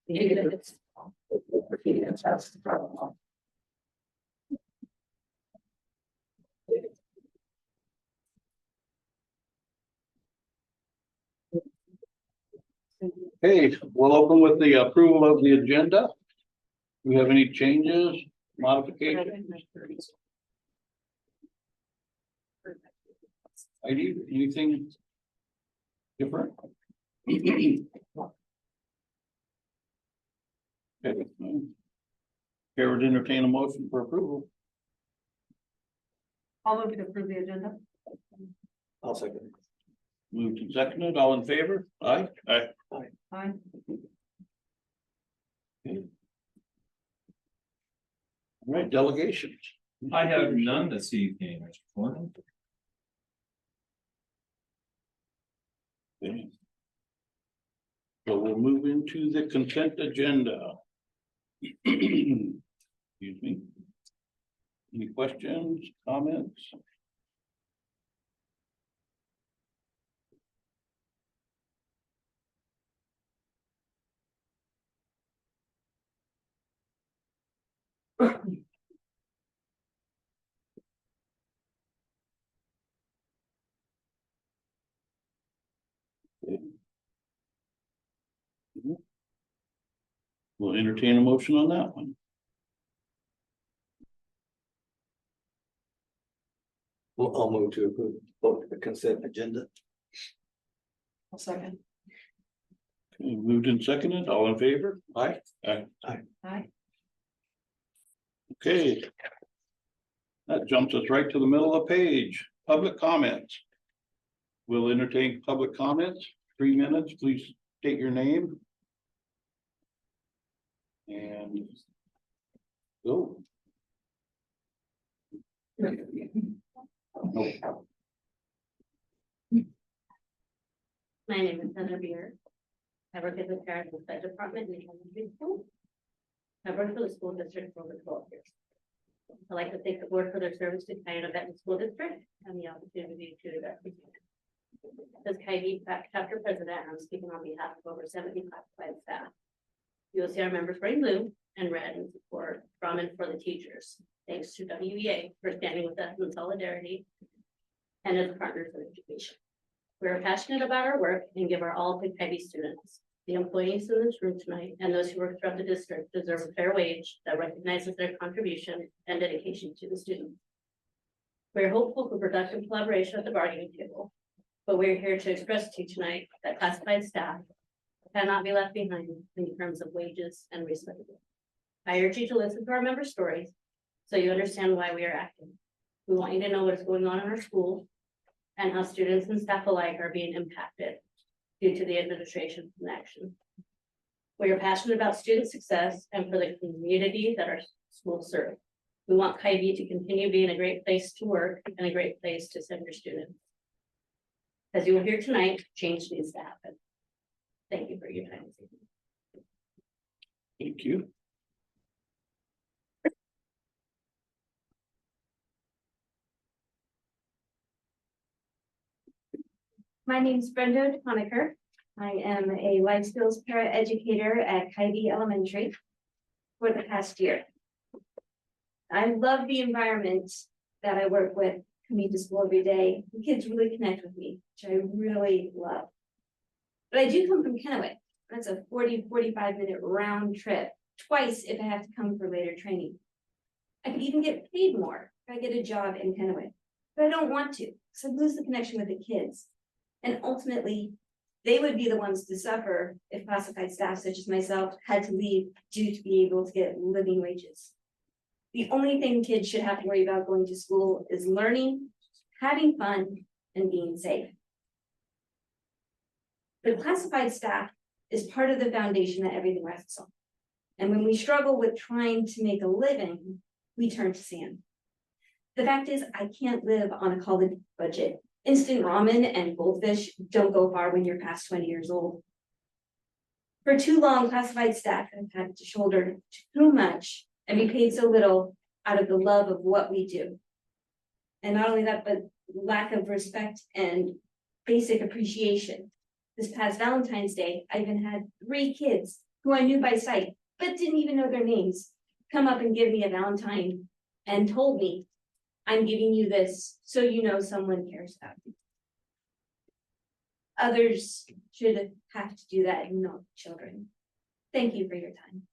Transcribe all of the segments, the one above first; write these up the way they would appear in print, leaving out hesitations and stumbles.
Okay, we'll open with the approval of the agenda. Do we have any changes, modifications? Heidi, anything different? Okay. Chair would entertain a motion for approval. I'll move to approve the agenda. I'll second. Moved and seconded, all in favor? Aye. Aye. Aye. All right, delegations. I have none this evening, Mr. Foreman. Okay. So we'll move into the consent agenda. Excuse me. Any questions, comments? We'll entertain a motion on that one. Well, I'll move to approve both the consent agenda. I'll second. Okay, moved and seconded, all in favor? Aye. Aye. Aye. Okay. That jumps us right to the middle of the page, public comments. We'll entertain public comments, 3 minutes, please state your name. And go. My name is Heather Beer. I work as a parent in the Fed Department in elementary school. I've worked for the school district for over 12 years. I'd like to thank the board for their service to Cayuga Benton School District and the opportunity to represent. As Cayuga chapter president, I'm speaking on behalf of over 70 classified staff. You will see our members wearing blue and red in support from and for the teachers. Thanks to WEA for standing with us in solidarity and as partners in education. We are passionate about our work and give our all to Cayuga students. The employees in this room tonight and those who work throughout the district deserve a fair wage that recognizes their contribution and dedication to the students. We are hopeful for productive collaboration at the bargaining table, but we're here to express to you tonight that classified staff cannot be left behind in terms of wages and respect. I urge you to listen to our member stories so you understand why we are acting. We want you to know what is going on in our schools and how students and staff alike are being impacted due to the administration's inaction. We are passionate about student success and for the community that our schools serve. We want Cayuga to continue being a great place to work and a great place to send your students. As you will hear tonight, change needs to happen. Thank you for your time this evening. Thank you. My name is Brenda Conacher. I am a life skills paraeducator at Cayuga Elementary for the past year. I love the environment that I work with, coming to school every day. The kids really connect with me, which I really love. But I do come from Kennewick. That's a 45 minute round trip, twice if I have to come for later training. I could even get paid more if I get a job in Kennewick, but I don't want to, because I lose the connection with the kids. And ultimately, they would be the ones to suffer if classified staff such as myself had to leave due to be able to get living wages. The only thing kids should have to worry about going to school is learning, having fun, and being safe. The classified staff is part of the foundation that everything rests on. And when we struggle with trying to make a living, we turn to SAN. The fact is, I can't live on a college budget. Instant ramen and goldfish don't go far when you're past 20 years old. For too long, classified staff have had to shoulder too much and be paid so little out of the love of what we do. And not only that, but lack of respect and basic appreciation. This past Valentine's Day, I even had 3 kids who I knew by sight, but didn't even know their names, come up and give me a Valentine and told me, I'm giving you this so you know someone cares about you. Others should have to do that and not children. Thank you for your time.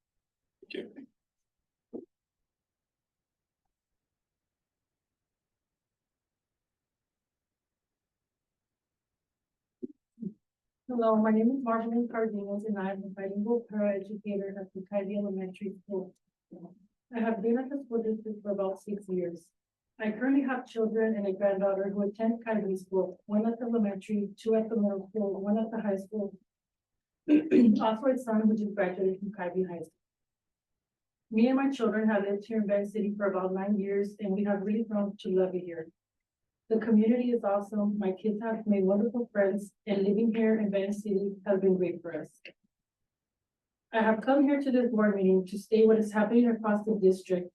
Hello, my name is Marjorie Cardenas and I am a bilingual paraeducator at the Kylie Elementary School. I have been at the school district for about 6 years. I currently have children and a granddaughter who attend Kylie School, one at the elementary, 2 at the middle school, 1 at the high school. Also a son who just graduated from Kylie High School. Me and my children have lived here in Bend City for about 9 years and we have really grown to love it here. The community is awesome. My kids have made wonderful friends and living here in Bend City has been great for us. I have come here to this board meeting to state what is happening across the district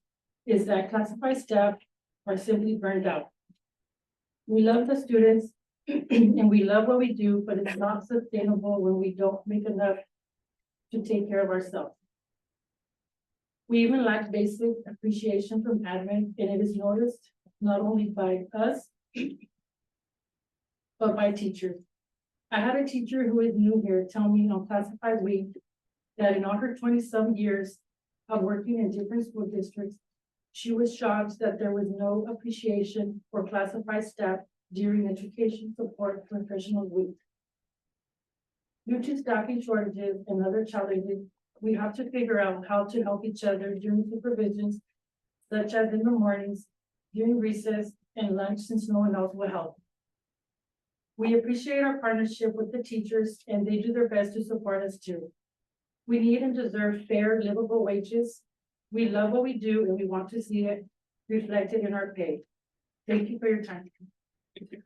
is that classified staff are simply burned out. We love the students and we love what we do, but it's not sustainable when we don't make enough to take care of ourselves. We even lack basic appreciation from admin, and it is noticed not only by us, but by teachers. I had a teacher who is new here tell me on classified week that in all her 20-some years of working in different school districts, she was shocked that there was no appreciation for classified staff during education support professional week. Due to staffing shortages and other challenges, we have to figure out how to help each other during supervisions, such as in the mornings, during recess, and lunch, since no one else will help. We appreciate our partnership with the teachers and they do their best to support us too. We need and deserve fair, livable wages. We love what we do and we want to see it reflected in our pay. Thank you for your time. Good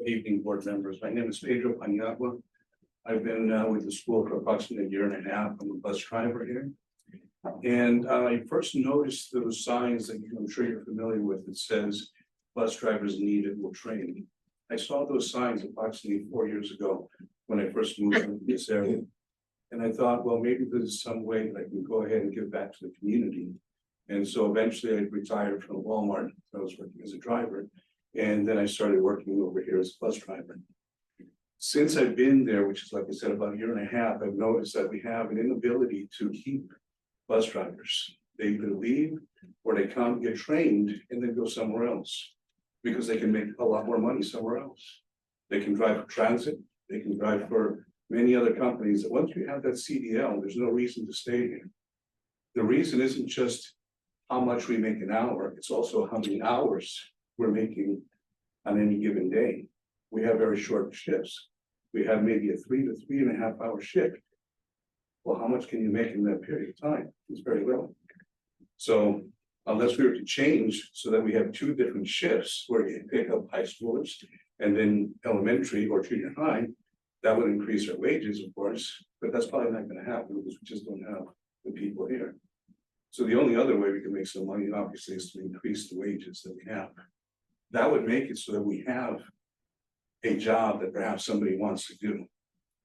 evening, board members. My name is Pedro Paniagua. I've been with the school for approximately a year and a half. I'm a bus driver here. And I first noticed those signs that I'm sure you're familiar with. It says bus drivers needed more training. I saw those signs approximately 4 years ago when I first moved into this area. And I thought, well, maybe there's some way that I can go ahead and give back to the community. And so eventually I retired from Walmart. I was working as a driver. And then I started working over here as a bus driver. Since I've been there, which is like I said, about a year and a half, I've noticed that we have an inability to keep bus drivers. They either leave or they come get trained and then go somewhere else because they can make a lot more money somewhere else. They can drive for transit, they can drive for many other companies. Once you have that CDL, there's no reason to stay here. The reason isn't just how much we make an hour, it's also how many hours we're making on any given day. We have very short shifts. We have maybe a 3 to 3.5 hour shift. Well, how much can you make in that period of time? It's very little. So unless we were to change so that we have 2 different shifts where you pick up high schoolers and then elementary or junior high, that would increase our wages, of course, but that's probably not going to happen because we just don't have the people here. So the only other way we can make some money, obviously, is to increase the wages that we have. That would make it so that we have a job that perhaps somebody wants to do.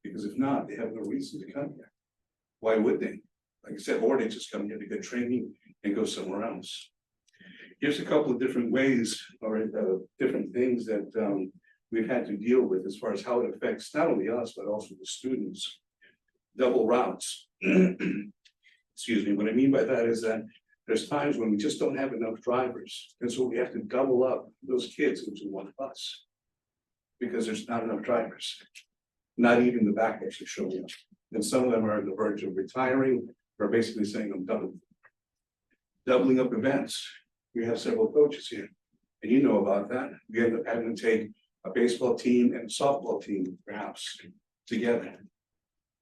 Because if not, they have no reason to come here. Why would they? Like I said, or they just come here to get training and go somewhere else. Here's a couple of different ways or different things that we've had to deal with as far as how it affects not only us, but also the students. Double routes. Excuse me, what I mean by that is that there's times when we just don't have enough drivers. And so we have to double up those kids into one bus because there's not enough drivers. Not even the backups are showing up. And some of them are on the verge of retiring or basically saying, I'm done. Doubling up events. We have several coaches here and you know about that. We end up having to take a baseball team and a softball team perhaps together,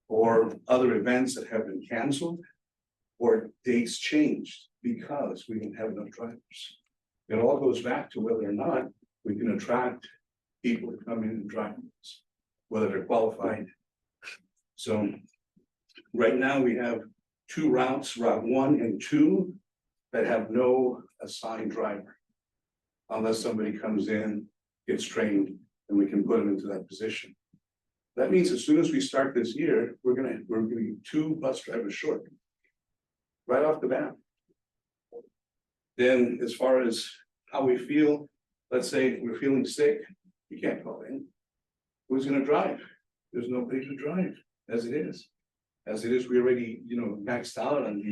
or other events that have been canceled or dates changed because we didn't have enough drivers. It all goes back to whether or not we can attract people to come in and drive us, whether they're qualified. So right now we have 2 routes, Route 1 and 2, that have no assigned driver. Unless somebody comes in gets trained and we can put them into that position. That means as soon as we start this year, we're gonna be 2 bus drivers short. Right off the bat. Then as far as how we feel, let's say we're feeling sick, you can't call in. Who's gonna drive? There's nobody to drive as it is. As it is, we already, maxed out on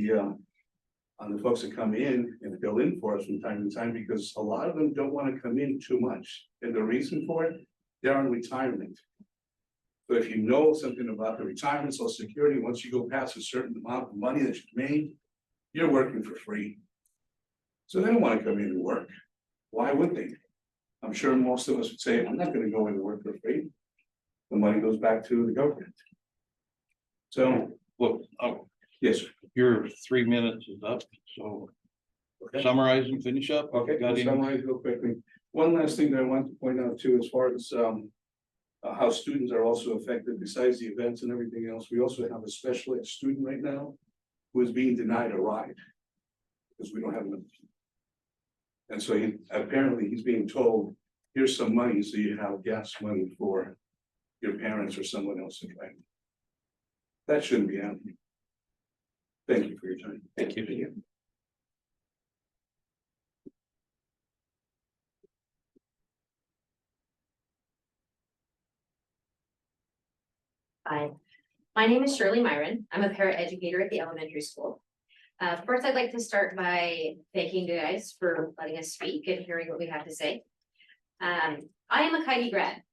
the folks that come in and fill in for us from time to time, because a lot of them don't want to come in too much. And the reason for it, they're on retirement. So if you know something about the retirement, social security, once you go past a certain amount of money that you've made, you're working for free. So they don't want to come in and work. Why would they? I'm sure most of us would say, I'm not going to go in and work for free. The money goes back to the government. So, Well, yes, sir. your 3 minutes is up, so Okay. summarize and finish up. Okay, Got I'll any- summarize real quickly. One last thing that I want to point out too, as far as how students are also affected besides the events and everything else, we also have a special ed student right now who is being denied a ride because we don't have enough. And so apparently he's being told, here's some money so you have gas money for your parents or someone else to drive. That shouldn't be happening. Thank you for your time. Thank you. Hi, my name is Shirley Myron. I'm a paraeducator at the elementary school. First, I'd like to start by thanking you guys for letting us speak and hearing what we have to say. I am a Kylie grad.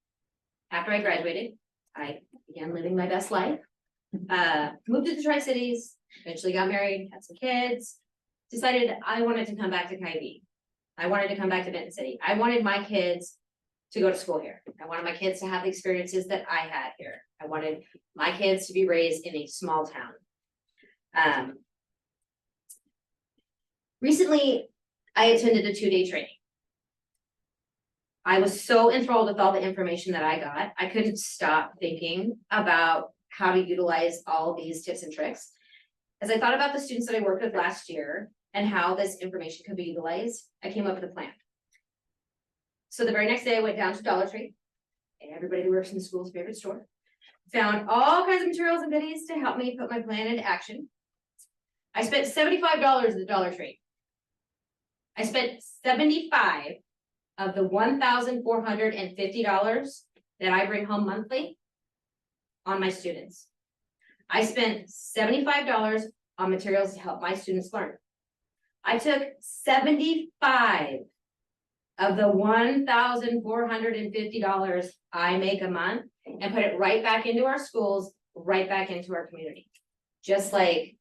After I graduated, I began living my best life. Moved to the Tri-Cities, eventually got married, had some kids, decided I wanted to come back to Kylie. I wanted to come back to Benton City. I wanted my kids to go to school here. I wanted my kids to have the experiences that I had here. I wanted my kids to be raised in a small town. Recently, I attended a 2-day training. I was so enthralled with all the information that I got, I couldn't stop thinking about how to utilize all these tips and tricks. As I thought about the students that I worked with last year and how this information could be utilized, I came up with a plan. So the very next day I went down to Dollar Tree, and everybody who works in the school's favorite store, found all kinds of materials and goodies to help me put my plan into action. I spent $75 at the Dollar Tree. I spent 75 of the $1,450 that I bring home monthly on my students. I spent $75 on materials to help my students learn. I took 75 of the $1,450 I make a month and put it right back into our schools, right back into our community. Just like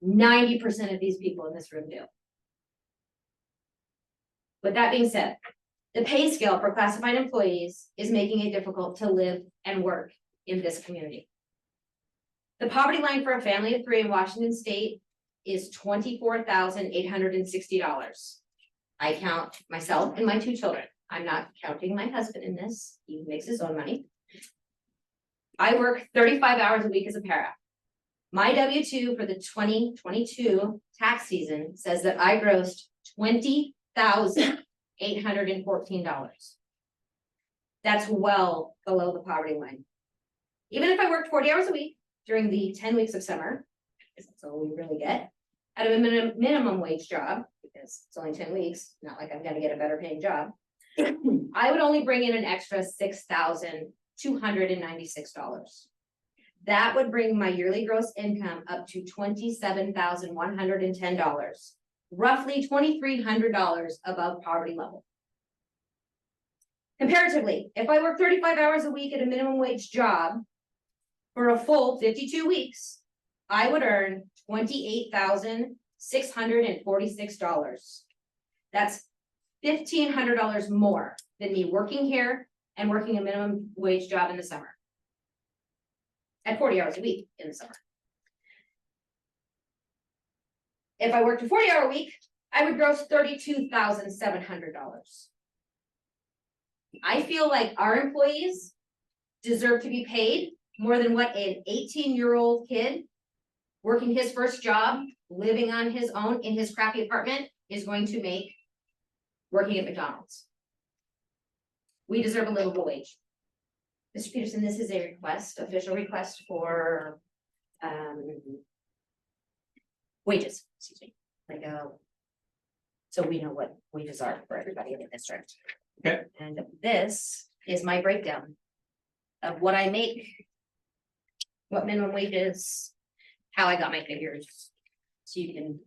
90% of these people in this room do. With that being said, the pay scale for classified employees is making it difficult to live and work in this community. The poverty line for a family of 3 in Washington State is $24,860. I count myself and my 2 children. I'm not counting my husband in this. He makes his own money. I work 35 hours a week as a para. My W-2 for the 2022 tax season says that I grossed $20,814. That's well below the poverty line. Even if I worked 40 hours a week during the 10 weeks of summer, because that's all we really get, at a minimum wage job, because it's only 10 weeks, not like I'm gonna get a better paying job, I would only bring in an extra $6,296. That would bring my yearly gross income up to $27,110, roughly $2,300 above poverty level. Comparatively, if I work 35 hours a week at a minimum wage job for a full 52 weeks, I would earn $28,646. That's $1,500 more than me working here and working a minimum wage job in the summer. At 40 hours a week in the summer. If I worked a 40-hour week, I would gross $32,700. I feel like our employees deserve to be paid more than what an 18-year-old kid working his first job, living on his own in his crappy apartment is going to make working at McDonald's. We deserve a livable wage. Mr. Peterson, this is a request, official request for, wages, excuse me, like, so we know what wages are for everybody in the district. Okay. And this is my breakdown of what I make, what minimum wage is, how I got my figures, so you can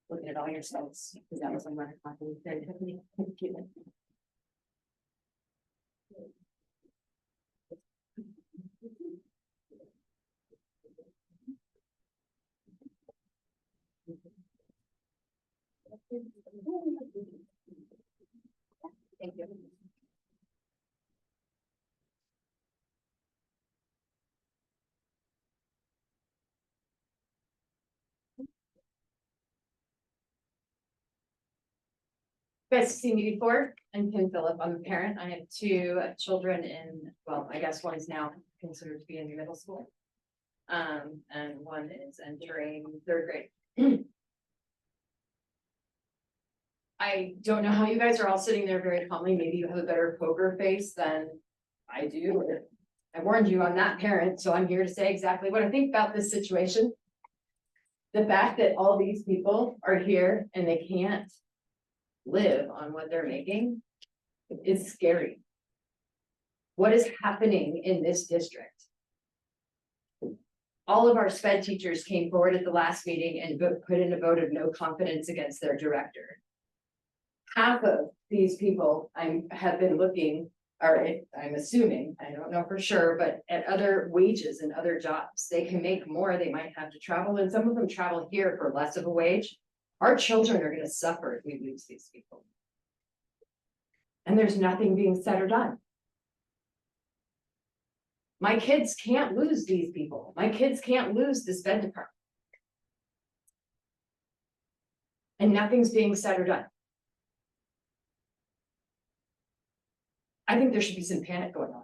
look at it all yourselves, because that was on my copy. Thank you. You guys have seen me before. I'm Kim Phillip. I'm a parent. I have two children in, well, I guess one's now considered to be in middle school. And one is entering third grade. I don't know how you guys are all sitting there very calmly. Maybe you have a better poker face than I do. I warned you, I'm not parent, so I'm here to say exactly what I think about this situation. The fact that all these people are here and they can't live on what they're making is scary. What is happening in this district? All of our SPED teachers came forward at the last meeting and put in a vote of no confidence against their director. Half of these people have been looking, or I'm assuming, I don't know for sure, but at other wages and other jobs. They can make more, they might have to travel, and some of them travel here for less of a wage. Our children are gonna suffer if we lose these people. And there's nothing being said or done. My kids can't lose these people. My kids can't lose this bed department. And nothing's being said or done. I think there should be some panic going on.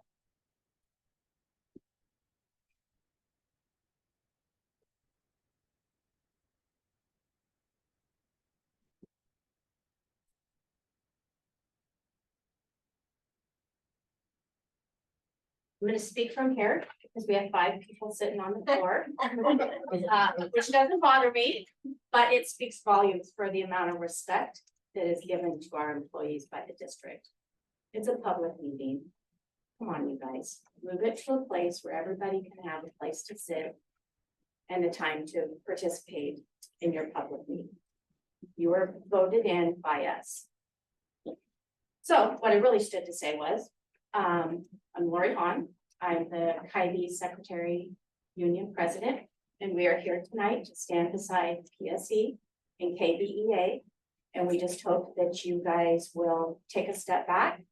I'm gonna speak from here because we have 5 people sitting on the floor. Which doesn't bother me, but it speaks volumes for the amount of respect that is given to our employees by the district. It's a public meeting. Come on, you guys, move it to a place where everybody can have a place to sit and the time to participate in your public meeting. You were voted in by us. So what I really stood to say was, I'm Lori Hahn. I'm the Kylie Secretary Union President, and we are here tonight to stand beside PSE and KBEA. And we just hope that you guys will take a step back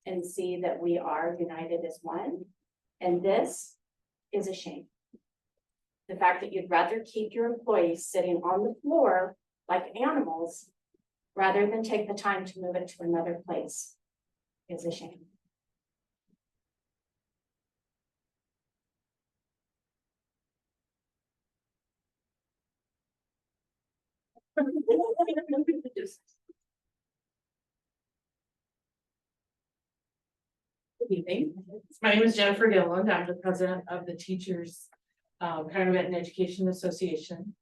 and see that we are united as one. And this is a shame. The fact that you'd rather keep your employees sitting on the floor like animals rather than take the time to move it to another place is a shame. Good evening. My name is Jennifer Gilliland. I'm the president of the Teachers Retirement and Education Association.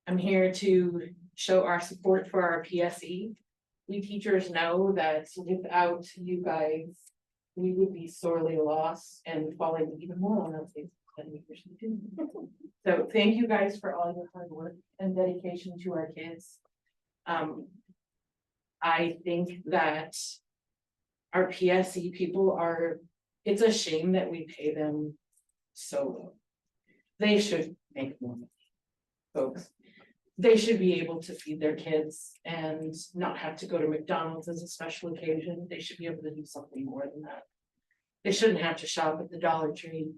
I'm here to show our support for our PSE. We teachers know that without you guys, we would be sorely lost and falling even more on our faces than we usually do. So thank you guys for all your hard work and dedication to our kids. I think that our PSE people it's a shame that we pay them so low. They should make more money, folks. They should be able to feed their kids and not have to go to McDonald's as a special occasion. They should be able to do something more than that. They shouldn't have to shop at the Dollar Tree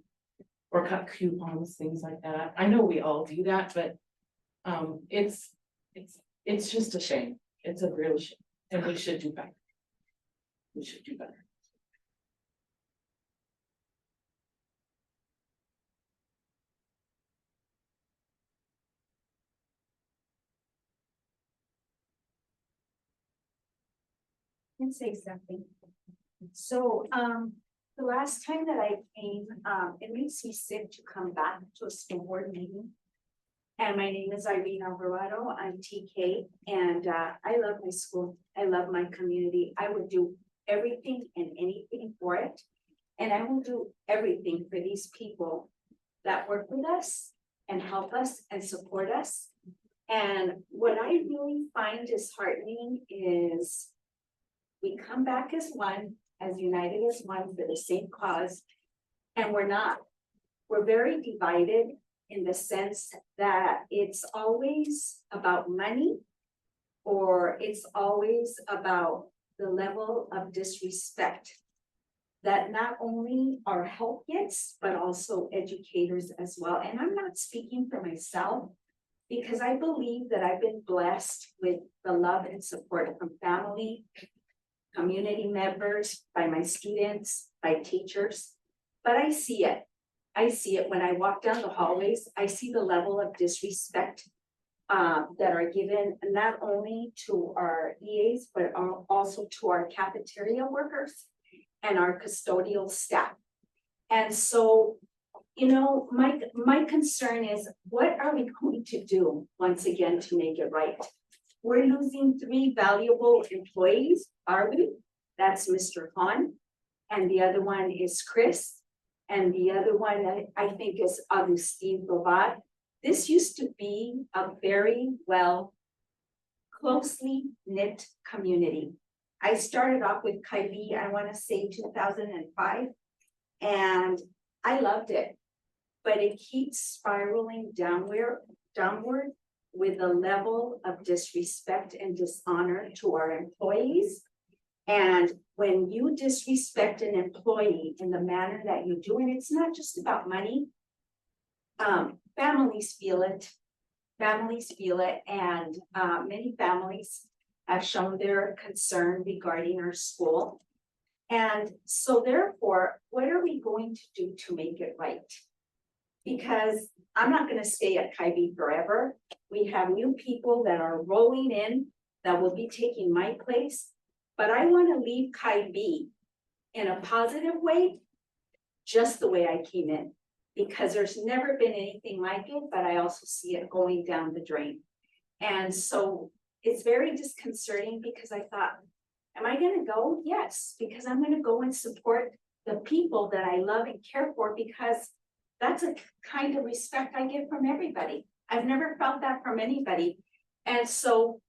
or cut coupons, things like that. I know we all do that, but it's just a shame. It's a real shame, and we should do better. We should do better. Can say something. So, the last time that I came, it makes me sick to come back to a school board meeting. And my name is Irene Alvarado, I'm TK, and, I love my school, I love my community, I would do everything and anything for it. And I will do everything for these people that work with us and help us and support us. And what I really find disheartening is we come back as one, as united as one for the same cause. And we're not, we're very divided in the sense that it's always about money, or it's always about the level of disrespect that not only our help gets, but also educators as well. And I'm not speaking for myself, because I believe that I've been blessed with the love and support from family, community members, by my students, by teachers. But I see it. I see it when I walk down the hallways. I see the level of disrespect that are given not only to our EAs, but also to our cafeteria workers and our custodial staff. And so, you know, my concern is, what are we going to do once again to make it right? We're losing 3 valuable employees, are we? That's Mr. Hahn, and the other one is Chris, and the other one I think is Augustine Bovad. This used to be a very well, closely knit community. I started off with Kylie, I want to say 2005, and I loved it. But it keeps spiraling downward with a level of disrespect and dishonor to our employees. And when you disrespect an employee in the manner that you do, and it's not just about money, families feel it. Families feel it, and many families have shown their concern regarding our school. And so therefore, what are we going to do to make it right? Because I'm not gonna stay at Kybe forever. We have new people that are rolling in that will be taking my place. But I wanna leave Kybe in a positive way, just the way I came in. Because there's never been anything like it, but I also see it going down the drain. And so it's very disconcerting, because I thought, am I gonna go? Yes, because I'm gonna go and support the people that I love and care for, because that's a kind of respect I get from everybody. I've never felt that from anybody. And so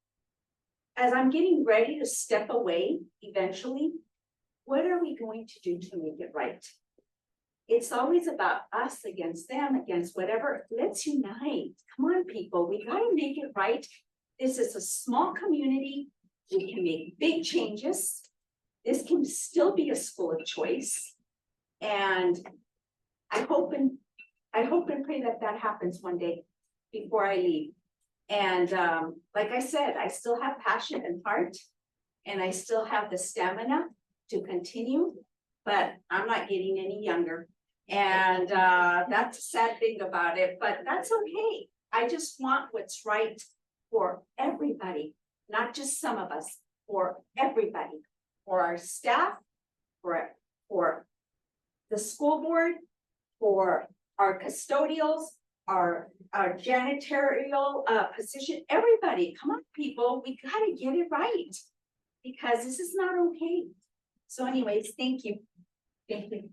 as I'm getting ready to step away eventually, what are we going to do to make it right? It's always about us against them, against whatever. Let's unite. Come on, people, we gotta make it right. This is a small community. We can make big changes. This can still be a school of choice. And I hope and pray that that happens one day before I leave. And like I said, I still have passion and heart, and I still have the stamina to continue, but I'm not getting any younger. And that's a sad thing about it, but that's okay. I just want what's right for everybody, not just some of us, for everybody, for our staff, for the school board, for our custodials, our janitorial position, everybody. Come on, people, we gotta get it right, because this is not okay. So anyways, thank you. Thank you.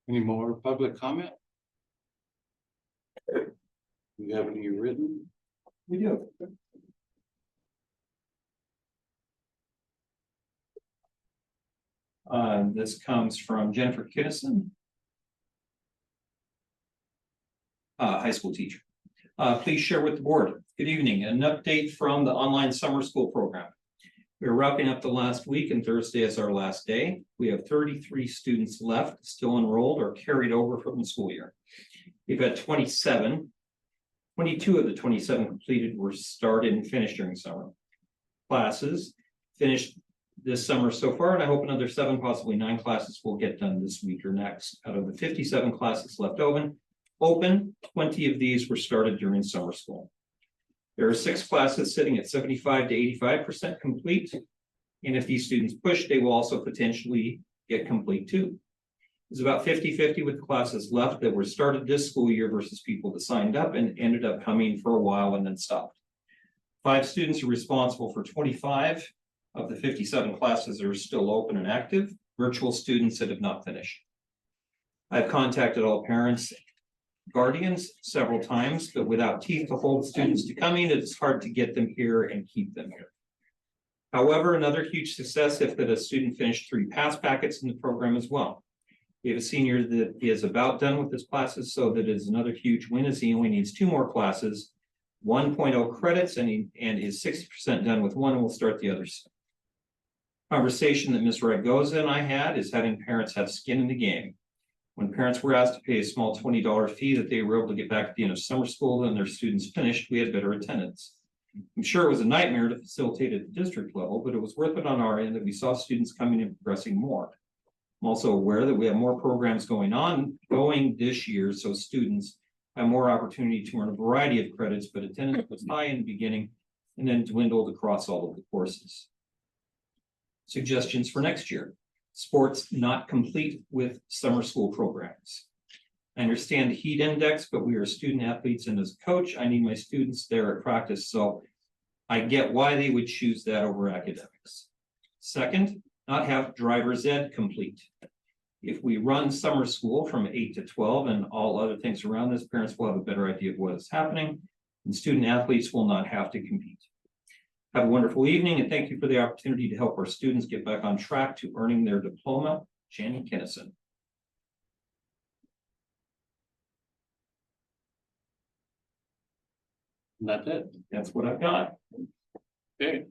Any more public comment? Do you have any written? We do. This comes from Jennifer Kinnison. High school teacher. Please share with the board. Good evening. An update from the online summer school program. We're wrapping up the last week, and Thursday is our last day. We have 33 students left, still enrolled or carried over from the school year. We've had 27. 22 of the 27 completed were started and finished during summer. Classes finished this summer so far, and I hope another 7, possibly 9 classes will get done this week or next. Out of the 57 classes left open, 20 of these were started during summer school. There are 6 classes sitting at 75 to 85% complete. And if these students push, they will also potentially get complete too. It's about 50-50 with classes left that were started this school year versus people that signed up and ended up coming for a while and then stopped. 5 students are responsible for 25 of the 57 classes that are still open and active, virtual students that have not finished. I've contacted all parents, guardians several times, but without teeth to hold students to coming, it is hard to get them here and keep them here. However, another huge success if that a student finished 3 pass packets in the program as well. We have a senior that is about done with his classes, so that is another huge win as he only needs 2 more classes, 1.0 credits, and is 60% done with one and will start the others. Conversation that Ms. Ragoza and I had is having parents have skin in the game. When parents were asked to pay a small $20 fee that they were able to get back at the end of summer school and their students finished, we had better attendance. I'm sure it was a nightmare to facilitate at the district level, but it was worth it on our end that we saw students coming and progressing more. I'm also aware that we have more programs going this year, so students have more opportunity to earn a variety of credits, but attendance was high in the beginning and then dwindled across all of the courses. Suggestions for next year: sports not complete with summer school programs. I understand the heat index, but we are student athletes, and as a coach, I need my students there at practice, so I get why they would choose that over academics. Second, not have driver's ed complete. If we run summer school from 8 to 12 and all other things around this, parents will have a better idea of what is happening, and student athletes will not have to compete. Have a wonderful evening, and thank you for the opportunity to help our students get back on track to earning their diploma. Jenny Kinnison. And that's it. That's what I've got. Okay.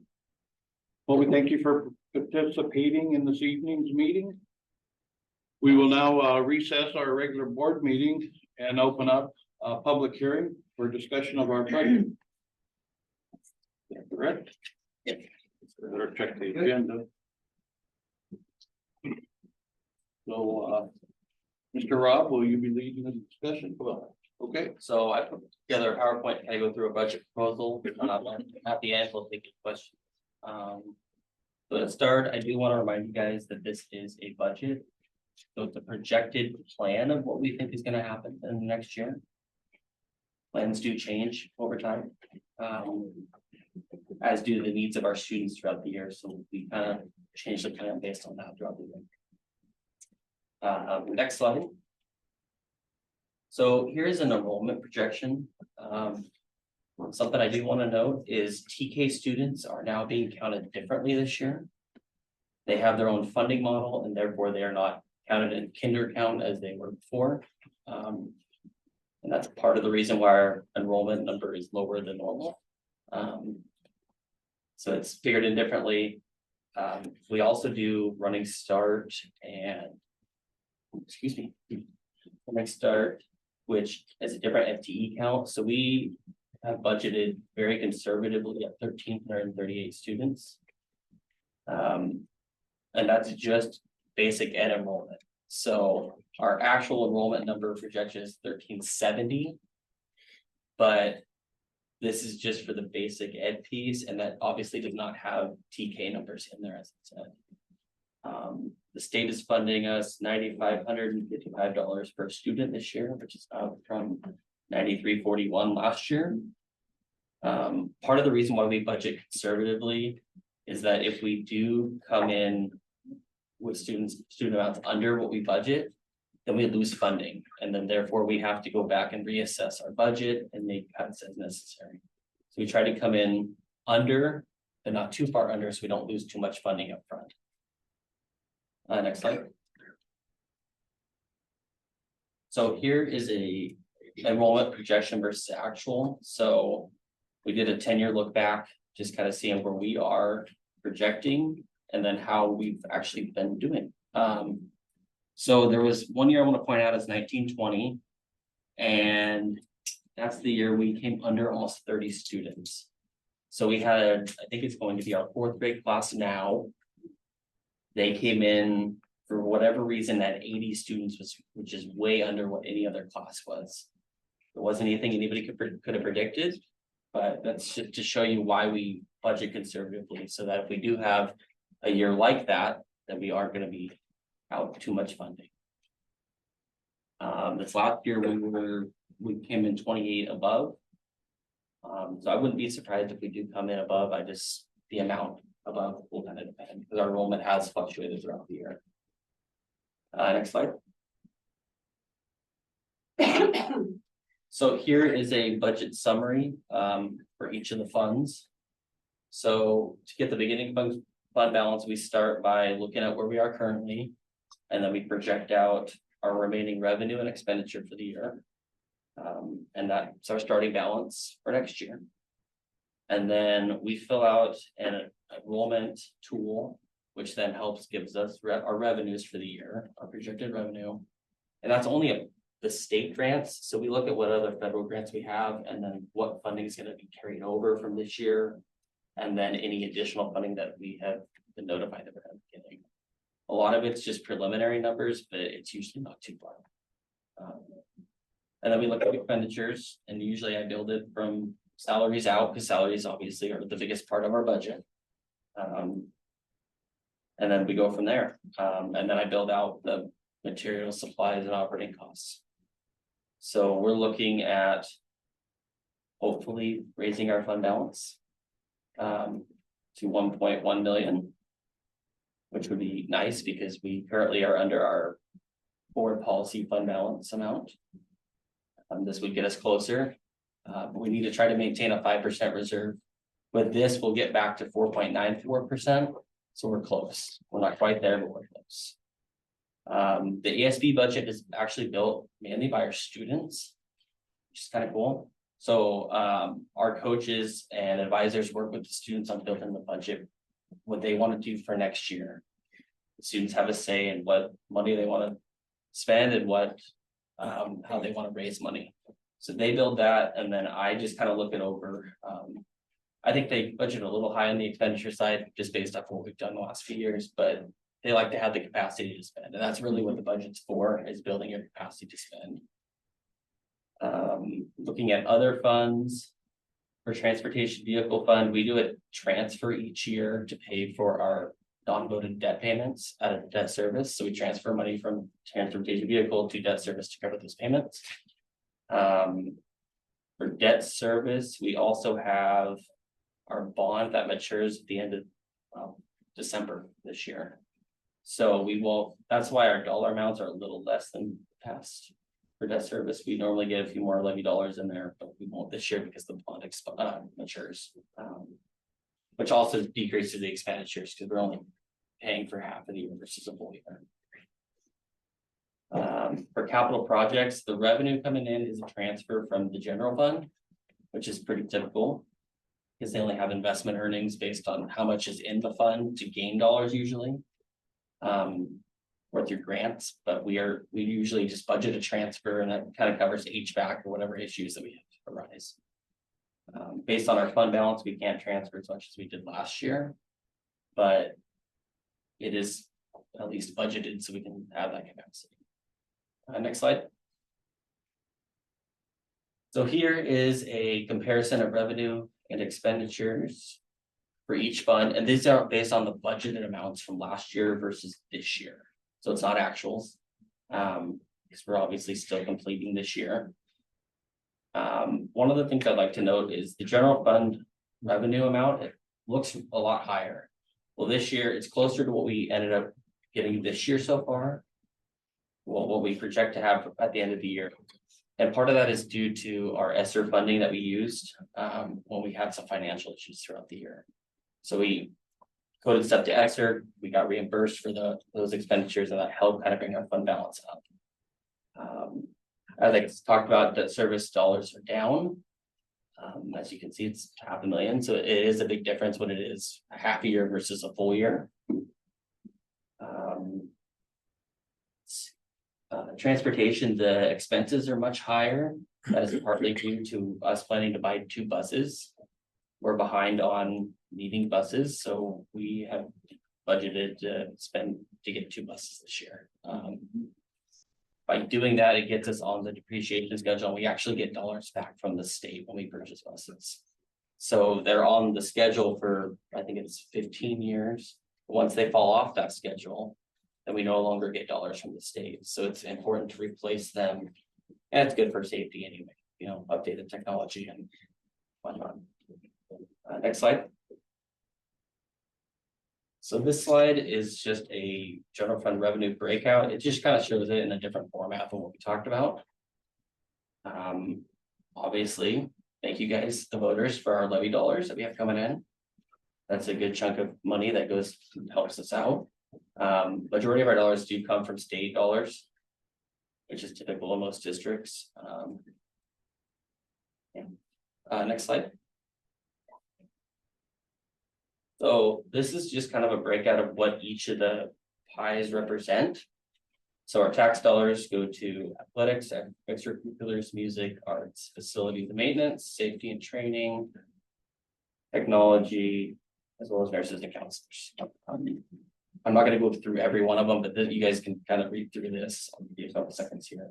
Well, we thank you for participating in this evening's meeting. We will now recess our regular board meeting and open up a public hearing for discussion of our budget. Is that correct? Yes. Better check the agenda. So, Mr. Rob, will you be leading the discussion? Okay. So I put together a PowerPoint, kind of go through a budget proposal, at the end, we'll take your questions. So to start, I do want to remind you guys that this is a budget. So it's a projected plan of what we think is gonna happen in the next year. Plans do change over time. As do the needs of our students throughout the year, so we kind of change the plan based on that throughout the year. Next slide. So here's an enrollment projection. Something I do want to note is TK students are now being counted differently this year. They have their own funding model, and therefore they are not counted in kinder count as they were before. And that's part of the reason why our enrollment number is lower than normal. So it's figured in differently. We also do running start and, running start, which is a different FTE count. So we have budgeted very conservatively at 1,338 students. And that's just basic ed enrollment. So our actual enrollment number projection is 1,370. But this is just for the basic ed piece, and that obviously does not have TK numbers in there, as it said. The state is funding us $9,555 per student this year, which is up from $9,341 last year. Part of the reason why we budget conservatively is that if we do come in with student amounts under what we budget, then we lose funding, and then therefore we have to go back and reassess our budget and make cuts as necessary. So we try to come in under, but not too far under, so we don't lose too much funding up front. Next slide. So here is a enrollment projection versus actual. So we did a 10-year look back, just kind of seeing where we are projecting and then how we've actually been doing. So there was one year I want to point out is 1920, and that's the year we came under almost 30 students. So we had, I think it's going to be our 4th grade class now. They came in for whatever reason at 80 students, which is way under what any other class was. It wasn't anything anybody could have predicted, but that's just to show you why we budget conservatively, so that if we do have a year like that, then we aren't gonna be out too much funding. This last year, we came in 28 above. So I wouldn't be surprised if we do come in above, the amount above will kind of depend, because our enrollment has fluctuated throughout the year. Next slide. So here is a budget summary for each of the funds. So to get the beginning fund balance, we start by looking at where we are currently, and then we project out our remaining revenue and expenditure for the year. And that's our starting balance for next year. And then we fill out an enrollment tool, which then gives us our revenues for the year, our projected revenue. And that's only the state grants. So we look at what other federal grants we have, and then what funding is going to be carried over from this year. And then any additional funding that we have been notified that we're getting. A lot of it's just preliminary numbers, but it's usually not too far. And then we look at expenditures, and usually I build it from salaries out, because salaries obviously are the biggest part of our budget. And then we go from there. And then I build out the material, supplies, and operating costs. So we're looking at hopefully raising our fund balance to 1.1 million, which would be nice because we currently are under our board policy fund balance amount. This would get us closer, but we need to try to maintain a 5% reserve. With this, we'll get back to 4.94%. So we're close. We're not quite there, but we're close. The ESB budget is actually built mainly by our students, which is kind of cool. So our coaches and advisors work with the students on building the budget, what they want to do for next year. The students have a say in what money they want to spend and how they want to raise money. So they build that, and then I just kind of look it over. I think they budget a little high on the expenditure side, just based off what we've done the last few years, but they like to have the capacity to spend, and that's really what the budget's for, is building your capacity to spend. Looking at other funds, for transportation vehicle fund, we do a transfer each year to pay for our non-voted debt payments out of debt service. So we transfer money from transportation vehicle to debt service to cover those payments. For debt service, we also have our bond that matures at the end of December this year. So that's why our dollar amounts are a little less than past. For debt service, we normally get a few more levy dollars in there, but we won't this year because the bond matures. Which also decreases the expenditures because we're only paying for half of the year versus a full year. For capital projects, the revenue coming in is a transfer from the general fund, which is pretty typical, because they only have investment earnings based on how much is in the fund to gain dollars usually. Or through grants, but we usually just budget a transfer, and that kind of covers HVAC or whatever issues that we have arise. Based on our fund balance, we can't transfer as much as we did last year, but it is at least budgeted so we can have that capacity. Next slide. So here is a comparison of revenue and expenditures for each fund, and these are based on the budgeted amounts from last year versus this year. So it's not actuals, because we're obviously still completing this year. One of the things I'd like to note is the general fund revenue amount, it looks a lot higher. Well, this year it's closer to what we ended up getting this year so far. Well, what we project to have at the end of the year. And part of that is due to our ESSER funding that we used when we had some financial issues throughout the year. So we coded stuff to ESSER, we got reimbursed for those expenditures, and that helped kind of bring our fund balance up. As I talked about, debt service dollars are down. As you can see, it's $500,000, so it is a big difference when it is a half a year versus a full year. Transportation, the expenses are much higher. That is partly due to us planning to buy 2 buses. We're behind on needing buses, so we have budgeted to spend to get 2 buses this year. By doing that, it gets us on the depreciation schedule, and we actually get dollars back from the state when we purchase buses. So they're on the schedule for, I think it's 15 years. Once they fall off that schedule, then we no longer get dollars from the state. So it's important to replace them. And it's good for safety anyway, you know, updated technology and whatnot. Next slide. So this slide is just a general fund revenue breakout. It just kind of shows it in a different format than what we talked about. Obviously, thank you guys, the voters, for our levy dollars that we have coming in. That's a good chunk of money that helps us out. Majority of our dollars do come from state dollars, which is typical in most districts. Next slide. So this is just kind of a breakout of what each of the pies represent. So our tax dollars go to athletics, extracurriculars, music, arts, facilities and maintenance, safety and training, technology, as well as nurses and counselors. I'm not gonna go through every one of them, but then you guys can kind of read through this. I'll give you a couple seconds here.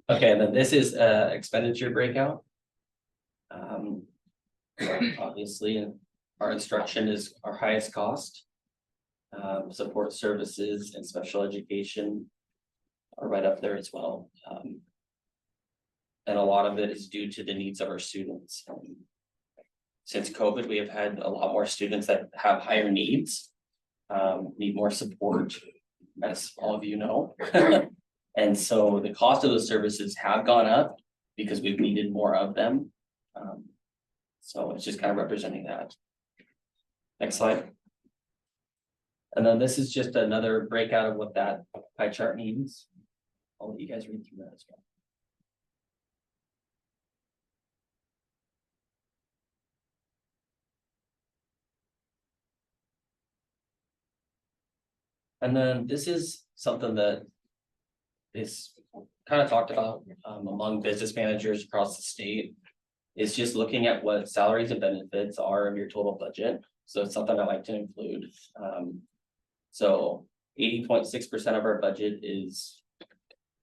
Okay, and then this is expenditure breakout. Obviously, our instruction is our highest cost. Support services and special education are right up there as well. And a lot of it is due to the needs of our students. Since COVID, we have had a lot more students that have higher needs, need more support, as all of you know. And so the cost of those services have gone up because we've needed more of them. So it's just kind of representing that. Next slide. And then this is just another breakout of what that pie chart means. I'll let you guys read through that as well. And then this is something that is kind of talked about among business managers across the state. Is just looking at what salaries and benefits are of your total budget. So it's something I like to include. So 80.6% of our budget is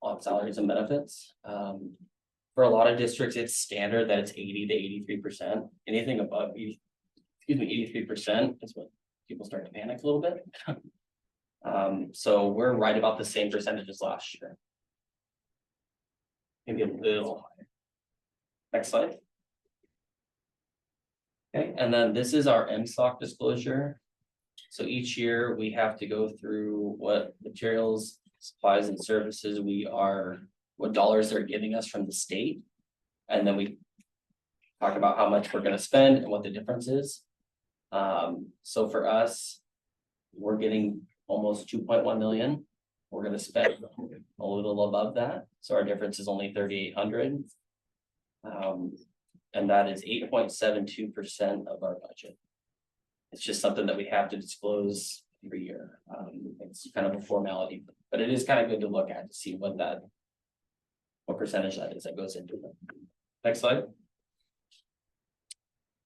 on salaries and benefits. For a lot of districts, it's standard that it's 80 to 83%. Anything above 83% is when people start to panic a little bit. So we're right about the same percentages last year. Maybe a little higher. Next slide. Okay, and then this is our MSOC disclosure. So each year we have to go through what materials, supplies and services what dollars they're giving us from the state. And then we talk about how much we're gonna spend and what the difference is. So for us, we're getting almost 2.1 million. We're gonna spend a little above that. So our difference is only 3,800. And that is 8.72% of our budget. It's just something that we have to disclose every year. It's kind of a formality, but it is kind of good to look at to see what percentage that is that goes into it. Next slide.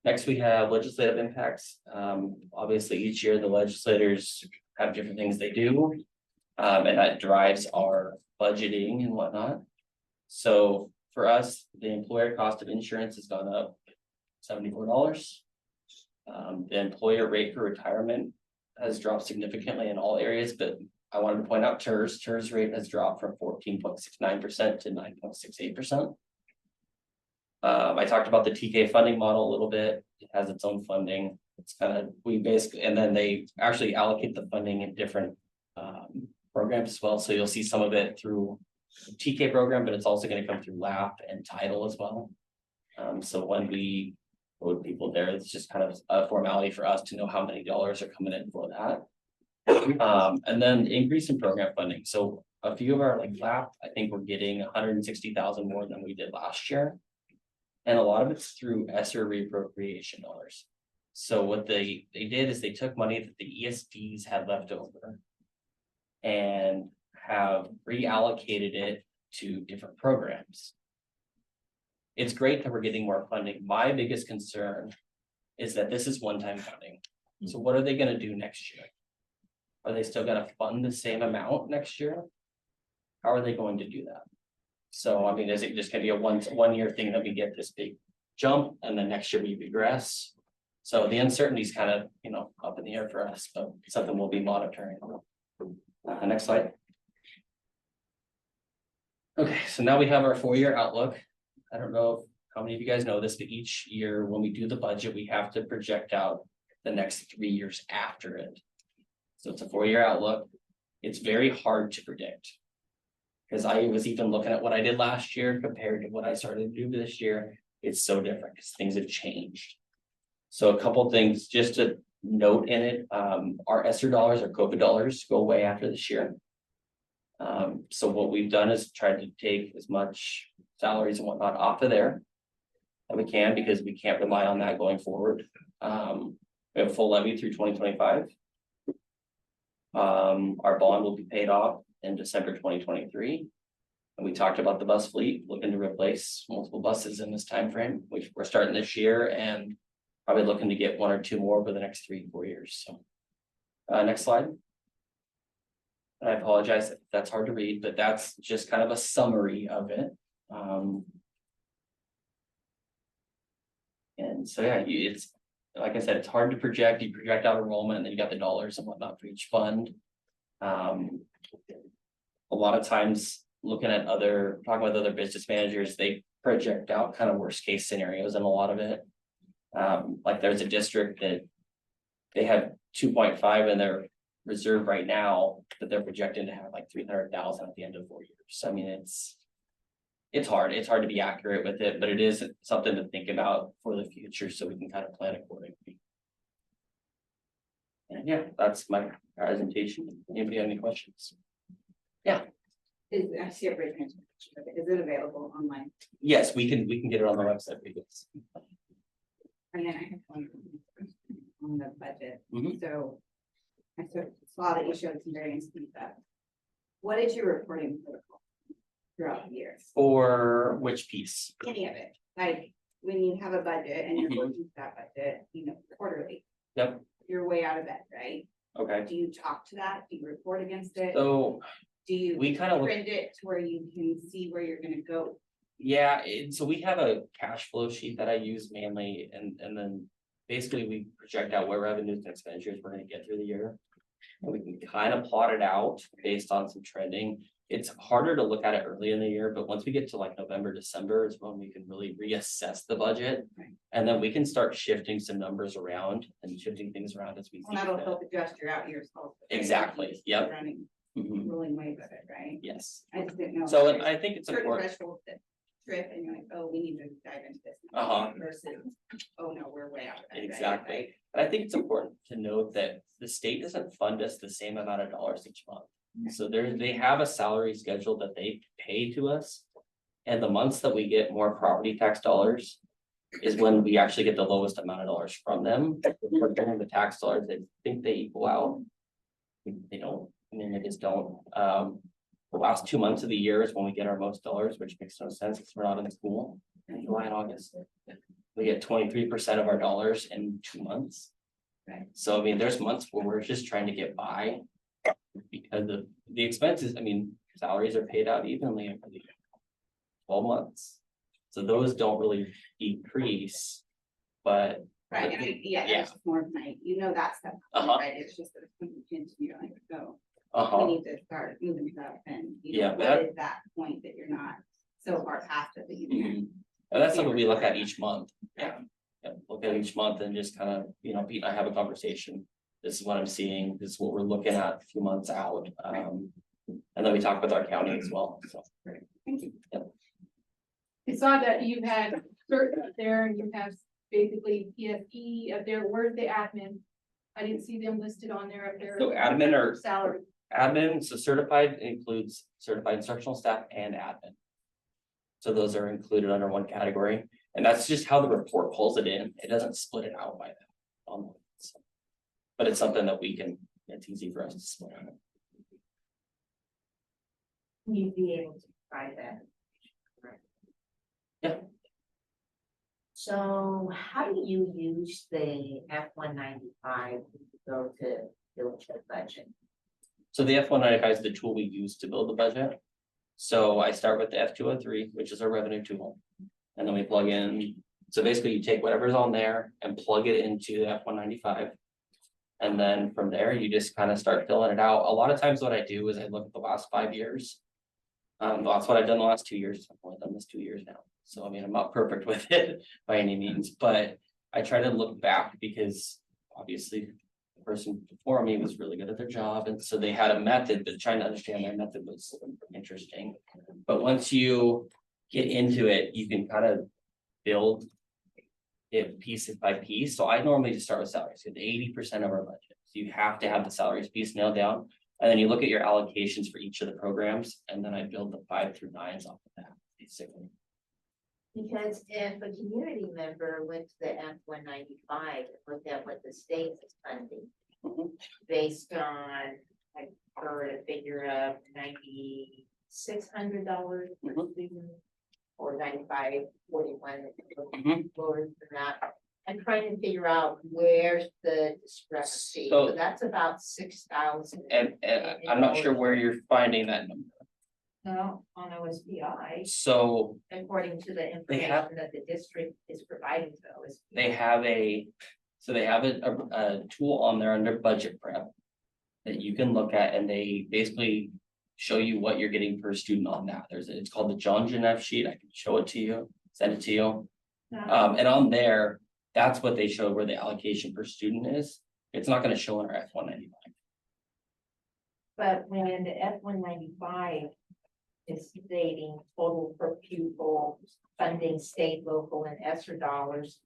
Next, we have legislative impacts. Obviously, each year the legislators have different things they do, and that drives our budgeting and whatnot. So for us, the employer cost of insurance has gone up $74. The employer rate for retirement has dropped significantly in all areas, but I wanted to point out TERS. TERS rate has dropped from 14.69% to 9.68%. I talked about the TK funding model a little bit. It has its own funding. It's kind of, and then they actually allocate the funding in different programs as well. So you'll see some of it through the TK program, but it's also going to come through LAP and Title as well. So when we load people there, it's just kind of a formality for us to know how many dollars are coming in for that. And then increase in program funding. So a few of our like LAP, I think we're getting 160,000 more than we did last year. And a lot of it's through ESSER reappropriation dollars. So what they did is they took money that the ESDs had left over and have reallocated it to different programs. It's great that we're getting more funding. My biggest concern is that this is one-time funding. So what are they gonna do next year? Are they still gonna fund the same amount next year? How are they going to do that? So, I mean, is it just gonna be a one year thing that we get this big jump and then next year we regress? So the uncertainty is kind of, you know, up in the air for us, but something we'll be monitoring. Next slide. Okay, so now we have our 4-year outlook. I don't know how many of you guys know this, but each year when we do the budget, we have to project out the next 3 years after it. So it's a 4-year outlook. It's very hard to predict. Because I was even looking at what I did last year compared to what I started to do this year. It's so different because things have changed. So a couple things just to note in it, our ESSER dollars, our COVID dollars go away after this year. So what we've done is tried to take as much salaries and whatnot off of there that we can, because we can't rely on that going forward. We have full levy through 2025. Our bond will be paid off in December 2023. And we talked about the bus fleet, looking to replace multiple buses in this time frame, which we're starting this year and probably looking to get 1 or 2 more over the next 3-4 years. So next slide. And I apologize if that's hard to read, but that's just kind of a summary of it. And so yeah, it's like I said, it's hard to project. You project out enrollment and then you got the dollars and whatnot for each fund. A lot of times talking with other business managers, they project out kind of worst case scenarios in a lot of it. Like there's a district that they have 2.5 in their reserve right now that they're projecting to have like 300,000 at the end of 4 years. So, I mean, it's hard to be accurate with it, but it is something to think about for the future so we can kind of plan accordingly. And yeah, that's my presentation. Anybody have any questions? I see a break. Is it available online? Yes, we can get it on the website. And then I have one on the budget. Mhm. So I saw that you showed some variance feedback. What is your reporting protocol throughout the years? For which piece? Any of it, like when you have a budget and you're Mhm. working that budget, quarterly. Yep. You're way out of it, right? Okay, Do you talk to that? Do you report against it? so Do you we kind of look. print it to where you can see where you're gonna go? Yeah, so we have a cash flow sheet that I use mainly, and then basically we project out where revenues and expenditures we're gonna get through the year. And we can kind of plot it out based on some trending. It's harder to look at it early in the year, but once we get to like November, December is when we can really reassess the budget. Right. And then we can start shifting some numbers around and shifting things around as we Well, see that'll fit. help adjust your out years. also. Exactly, yep. Running, Mhm, rolling waves of it, right? yes, I just didn't know. so if and there's I think it's certain important. thresholds that trip and you're like, oh, we need to dive into this. Uh-huh. Versus, oh, no, we're way out of it. right? Exactly. Like, But I think it's important to note that the state doesn't fund us the same amount of dollars each month. So they have a salary schedule that they pay to us. And the months that we get more property tax dollars is when we actually get the lowest amount of dollars from them. We're getting the tax dollars, they think they equal out. They don't, I mean, they just don't. The last 2 months of the year is when we get our most dollars, which makes no sense because we're not in school in July and August. We get 23% of our dollars in 2 months. Right. So I mean, there's months where we're just trying to get by. Because of the expenses, I mean, salaries are paid out evenly over the 12 months. So those don't really decrease, but. Right, and Yeah. that's just more of my, that stuff, Uh-huh. right, it's just that it's coming into you, like, oh, we Uh-huh, need to start moving stuff and. Yeah, What that- is that point that you're not so far past it that you mhm. can. And that's something we look at each month. Yeah. Look at each month and just kind of, Pete and I have a conversation. This is what I'm seeing, this is what we're looking at a few months out. And then we talk with our county as well, so. Thank you. I saw that you had CERT up there and you have basically PSE up there. Where's the admin? I didn't see them listed on there up there. So admin or Salary. admin, so certified includes certified instructional staff and admin. So those are included under one category, and that's just how the report pulls it in. It doesn't split it out by that. But it's something that it's easy for us to split out. you'd be able to provide that. Yeah. So how do you use the F-195 to go to build your budget? So the F-195 is the tool we use to build the budget. So I start with the F-203, which is our revenue tool. And then we plug in, so basically you take whatever's on there and plug it into the F-195. And then from there, you just kind of start filling it out. A lot of times what I do is I look at the last 5 years. That's what I've done the last 2 years. I've only done this 2 years now. So I mean, I'm not perfect with it by any means, but I try to look back because obviously the person before me was really good at their job. And so they had a method, but trying to understand their method was interesting. But once you get into it, you can kind of build it piece by piece. So I normally just start with salaries, 80% of our budget. So you have to have the salaries piece nailed down. And then you look at your allocations for each of the programs, and then I build the 5 through 9s off of that, basically. Because if a community member went to the F-195 and looked at what the state is funding. Based on, I heard a figure of $9,600 per student. Or 9541, lower than that. I'm trying to figure out where's the discrepancy, So- so that's about 6,000. And I'm not sure where you're finding that number. No, on OSBI, So according to the They have- information that the district is providing to OSBI. they have a tool on there under budget prep. That you can look at, and they basically show you what you're getting per student on that. It's called the John Genef sheet. I can show it to you, send it to you. And on there, that's what they show where the allocation per student is. It's not gonna show in our F-195. But when the F-195 is stating total per pupil funding state, local and ESSER dollars.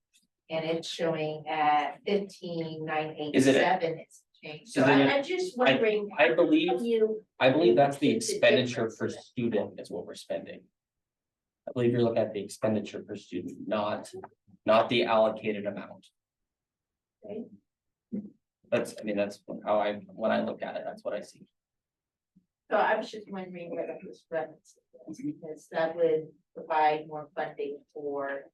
And it's showing at 15,987, it's changed. So Is it a- I'm just wondering. I believe- how you- I believe that's the The expenditure difference per in it. student is what we're spending. I believe you're looking at the expenditure per student, not the allocated amount. Okay. That's how when I look at it, that's what I see. So I was just wondering where that was referenced, because that would provide more funding for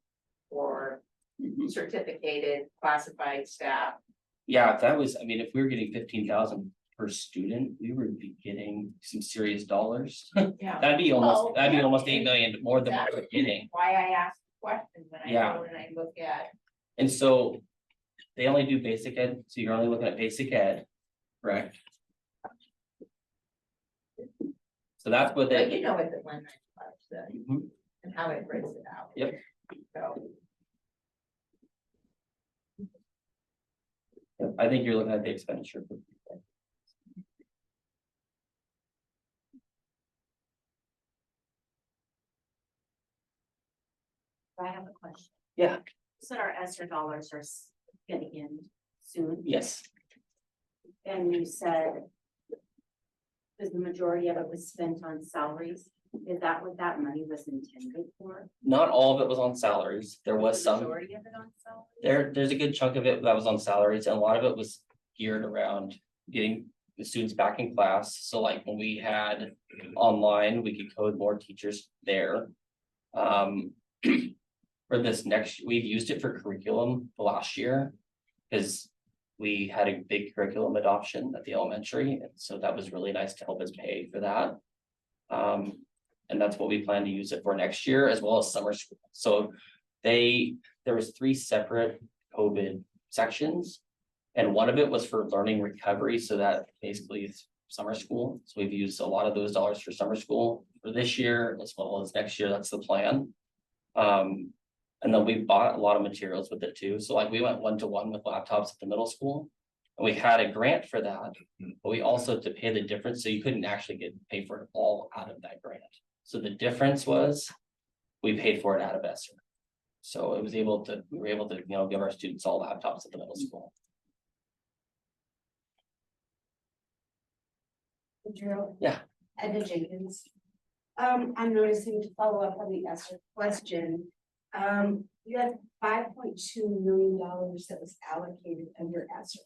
certificated classified staff. Yeah, if we were getting 15,000 per student, we would be getting some serious dollars. Yeah. That'd be Well, almost yeah. 8 million more than what we're getting. Why I asked the question when I Yeah. go and I look at. And so they only do basic ed, so you're only looking at basic ed, correct? So that's what But they, you know what the 195 said Mhm. and how it breaks it out. Yep. So. I think you're looking at the expenditure. I have a question. Yeah. So our ESSER dollars are getting in soon, Yes, and you said because the majority of it was spent on salaries. Is that what that money was intended for? not all of it was on salaries. There was The some, Majority of it on salaries? there's a good chunk of it that was on salaries, and a lot of it was geared around getting the students back in class. So like when we had online, we could code more teachers there. For this we've used it for curriculum the last year. Because we had a big curriculum adoption at the elementary, and so that was really nice to help us pay for that. And that's what we plan to use it for next year, as well as summer school. So there was 3 separate COVID sections. And one of it was for learning recovery, so that basically is summer school. So we've used a lot of those dollars for summer school for this year as well as next year. That's the plan. And then we bought a lot of materials with it too. So like we went 1-to-1 with laptops at the middle school. And we had a grant for that, but we also had to pay the difference. So you couldn't actually pay for it all out of that grant. So the difference was we paid for it out of ESSER. So we were able to, give our students all laptops at the middle school. Drew? Yeah. Edna Jenkins. I'm noticing to follow up on the ESSER question. You had $5.2 million that was allocated under ESSER.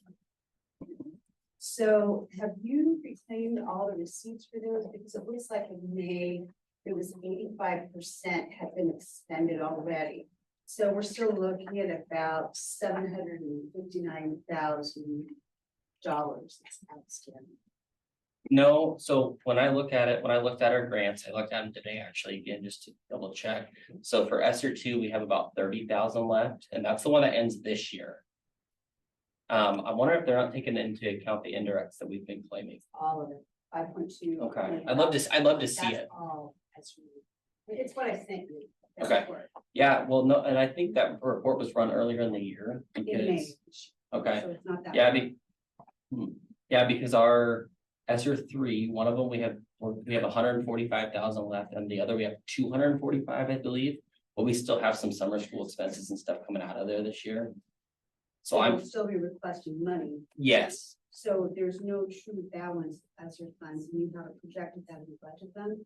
So have you reclaimed all the receipts for those? Because it looks like in May, it was 85% had been expended already. So we're still looking at about $759,000 that's outstanding. No, so when I look at it, when I looked at our grants, I looked at them today actually again, just to double check. So for ESSER two, we have about 30,000 left, and that's the one that ends this year. I wonder if they're not taking into account the indirects that we've been claiming. All of it, 5.2. Okay, I'd love to see That's it. all, that's really, it's what I sent you. Okay. Yeah, well, no, and I think that report was run earlier in the year In May. because, okay, So it's not that. yeah, because our ESSER three, one of them, we have 145,000 left, and the other, we have 245, I believe. But we still have some summer school expenses and stuff coming out of there this year. So You'll I'm, still be requesting money. yes, So there's no true balance as your funds, and you haven't projected that in the budget then?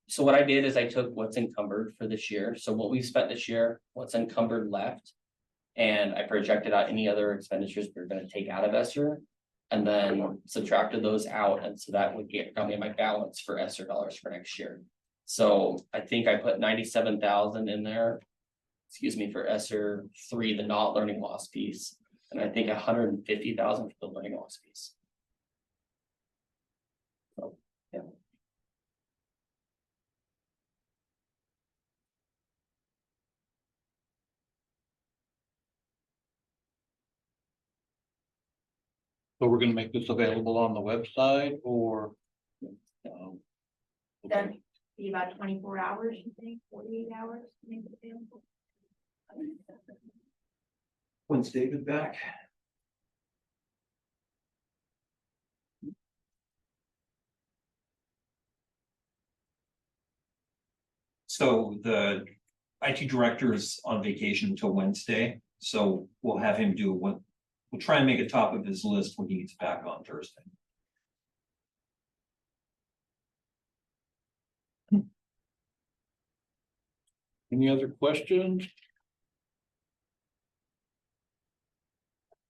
so what I did is I took what's encumbered for this year, so what we've spent this year, what's encumbered left. And I projected out any other expenditures we're gonna take out of ESSER. And then subtracted those out, and so that would got me my balance for ESSER dollars for next year. So I think I put 97,000 in there. Excuse me, for ESSER three, the not learning loss piece, and I think 150,000 for the learning loss piece. So, yeah. So we're gonna make this available on the website or? That'd be about 24 hours, you think, 48 hours to make it available? When's David back? So the IT director is on vacation until Wednesday, so we'll have him do what, we'll try and make it top of his list when he gets back on Thursday. Any other questions?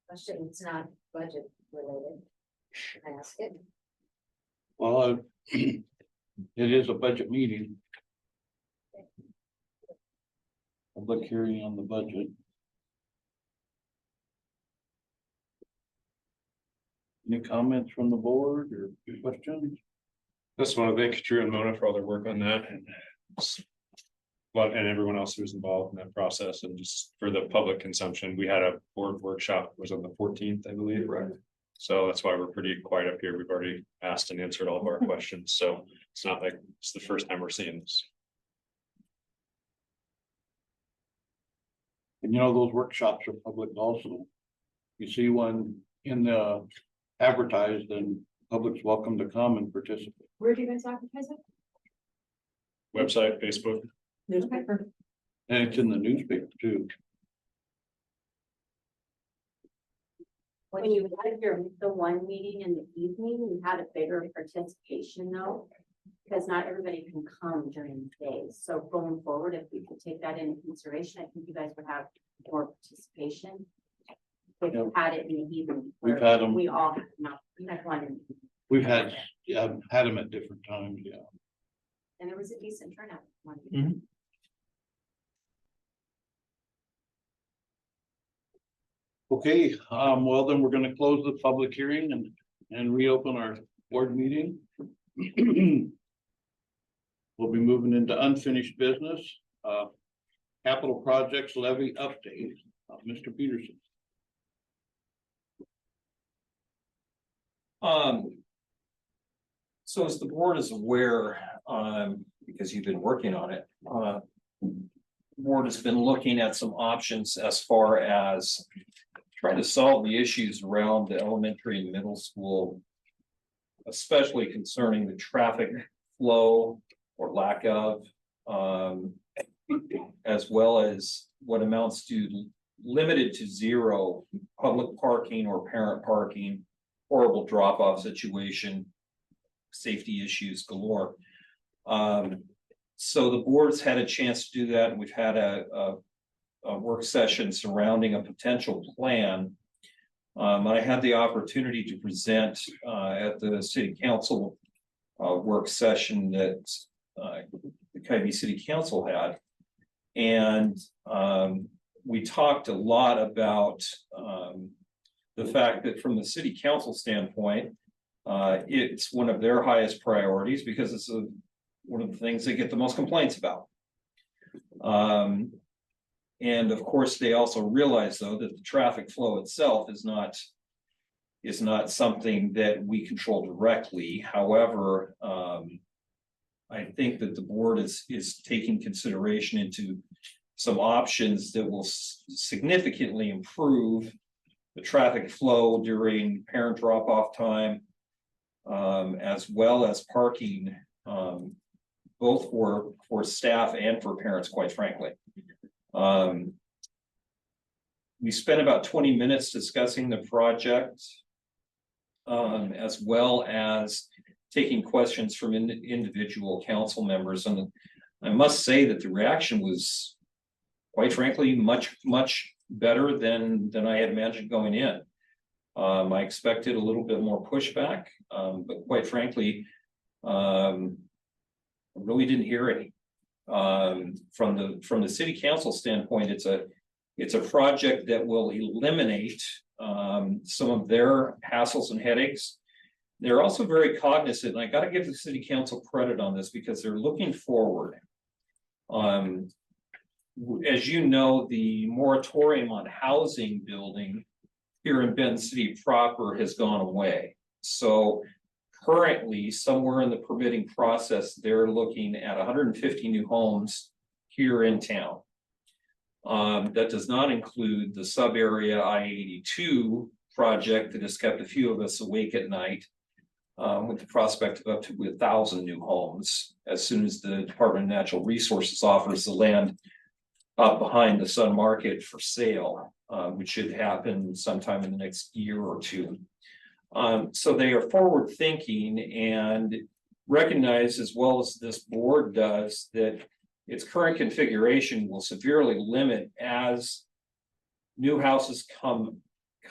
Question, it's not budget related. Can I ask it? Well, it is a budget meeting. Public hearing on the budget. Any comments from the board or questions? Just want to thank Drew and Mona for all their work on that and everyone else who was involved in that process, and just for the public consumption. We had a board workshop, it was on the 14th, I believe. Right. So that's why we're pretty quiet up here. We've already asked and answered all of our questions, so it's not like it's the first time we're seeing this. And you know, those workshops are public also. You see one in the advertised, and public's welcome to come and participate. Where do you guys advertise it? Website, Facebook. Newspaper. And it's in the newspaper too. when you had the one meeting in the evening, you had a bigger participation though. Because not everybody can come during the day, so going forward, if we could take that into consideration, I think you guys would have more participation. If you had it in the evening. We've had them. We all, not, you guys wanted. We've had, yeah, had them at different times, yeah. And there was a decent turnout. one Mhm. evening. Okay, well, then we're gonna close the public hearing and reopen our board meeting. We'll be moving into unfinished business, capital projects levy update, Mr. Peterson. So as the board is aware, because you've been working on it, the board has been looking at some options as far as trying to solve the issues around the elementary and middle school, especially concerning the traffic flow or lack of, as well as what amounts to limited to zero public parking or parent parking, horrible drop-off situation, safety issues galore. So the board's had a chance to do that, and we've had a work session surrounding a potential plan. I had the opportunity to present at the city council work session that the Kaibi City Council had. And we talked a lot about the fact that from the city council standpoint, it's one of their highest priorities because it's one of the things they get the most complaints about. And of course, they also realize though that the traffic flow itself is not something that we control directly. However, I think that the board is taking consideration into some options that will significantly improve the traffic flow during parent drop-off time, as well as parking, both for staff and for parents, quite frankly. We spent about 20 minutes discussing the project, as well as taking questions from individual council members. And I must say that the reaction was, quite frankly, much better than I had imagined going in. I expected a little bit more pushback, but quite frankly, I really didn't hear any. From the city council standpoint, it's a project that will eliminate some of their hassles and headaches. They're also very cognizant, and I got to give the city council credit on this because they're looking forward. As you know, the moratorium on housing building here in Benton City proper has gone away. So currently, somewhere in the permitting process, they're looking at 150 new homes here in town. That does not include the sub-area I-82 project that has kept a few of us awake at night, with the prospect of up to 1,000 new homes as soon as the Department of Natural Resources offers the land up behind the Sun Market for sale, which should happen sometime in the next year or two. So they are forward thinking and recognize, as well as this board does, that its current configuration will severely limit as new houses come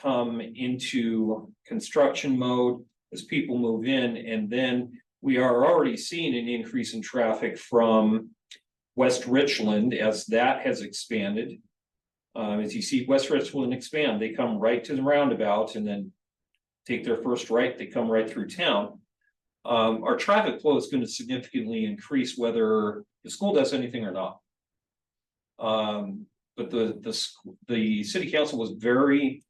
into construction mode, as people move in, and then we are already seeing an increase in traffic from West Richland as that has expanded. As you see West Richland expand, they come right to the roundabout and then take their first right, they come right through town. Our traffic flow is going to significantly increase whether the school does anything or not. But the city council was very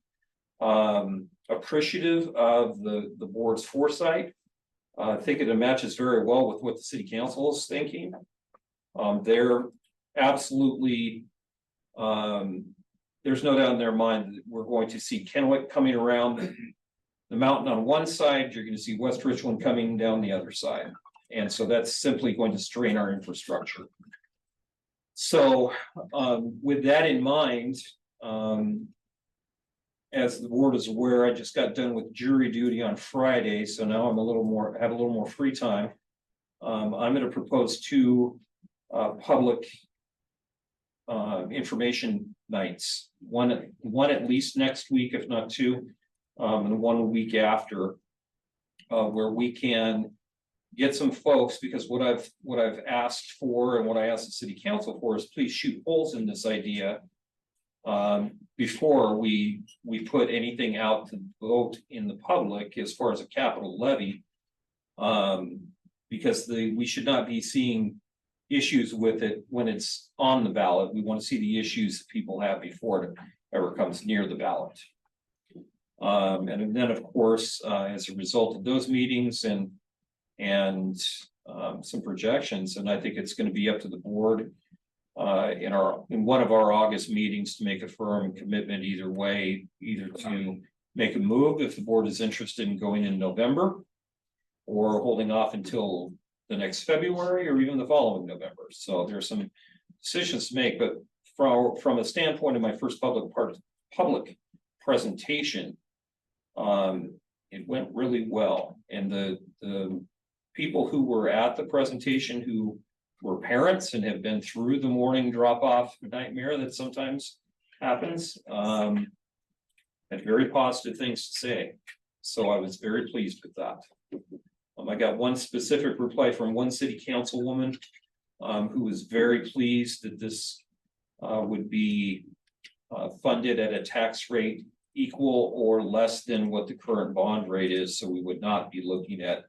appreciative of the board's foresight. I think it matches very well with what the city council is thinking. They're absolutely, there's no doubt in their mind that we're going to see Kennewick coming around the mountain on one side, you're going to see West Richland coming down the other side. And so that's simply going to strain our infrastructure. So with that in mind, as the board is aware, I just got done with jury duty on Friday, so now I'm have a little more free time. I'm going to propose 2 public information nights, one at least next week, if not 2, and 1 week after, where we can get some folks, because what I've asked for and what I asked the city council for is please shoot holes in this idea before we put anything out to vote in the public as far as a capital levy, because we should not be seeing issues with it when it's on the ballot. We want to see the issues that people have before it ever comes near the ballot. And then, of course, as a result of those meetings and some projections, and I think it's going to be up to the board in one of our August meetings to make a firm commitment either way, either to make a move if the board is interested in going in November, or holding off until the next February or even the following November. So there's some decisions to make, but from a standpoint of my first public presentation, it went really well. And the people who were at the presentation who were parents and have been through the morning drop-off nightmare that sometimes happens, had very positive things to say. So I was very pleased with that. I got one specific reply from one city councilwoman who was very pleased that this would be funded at a tax rate equal or less than what the current bond rate is. So we would not be looking at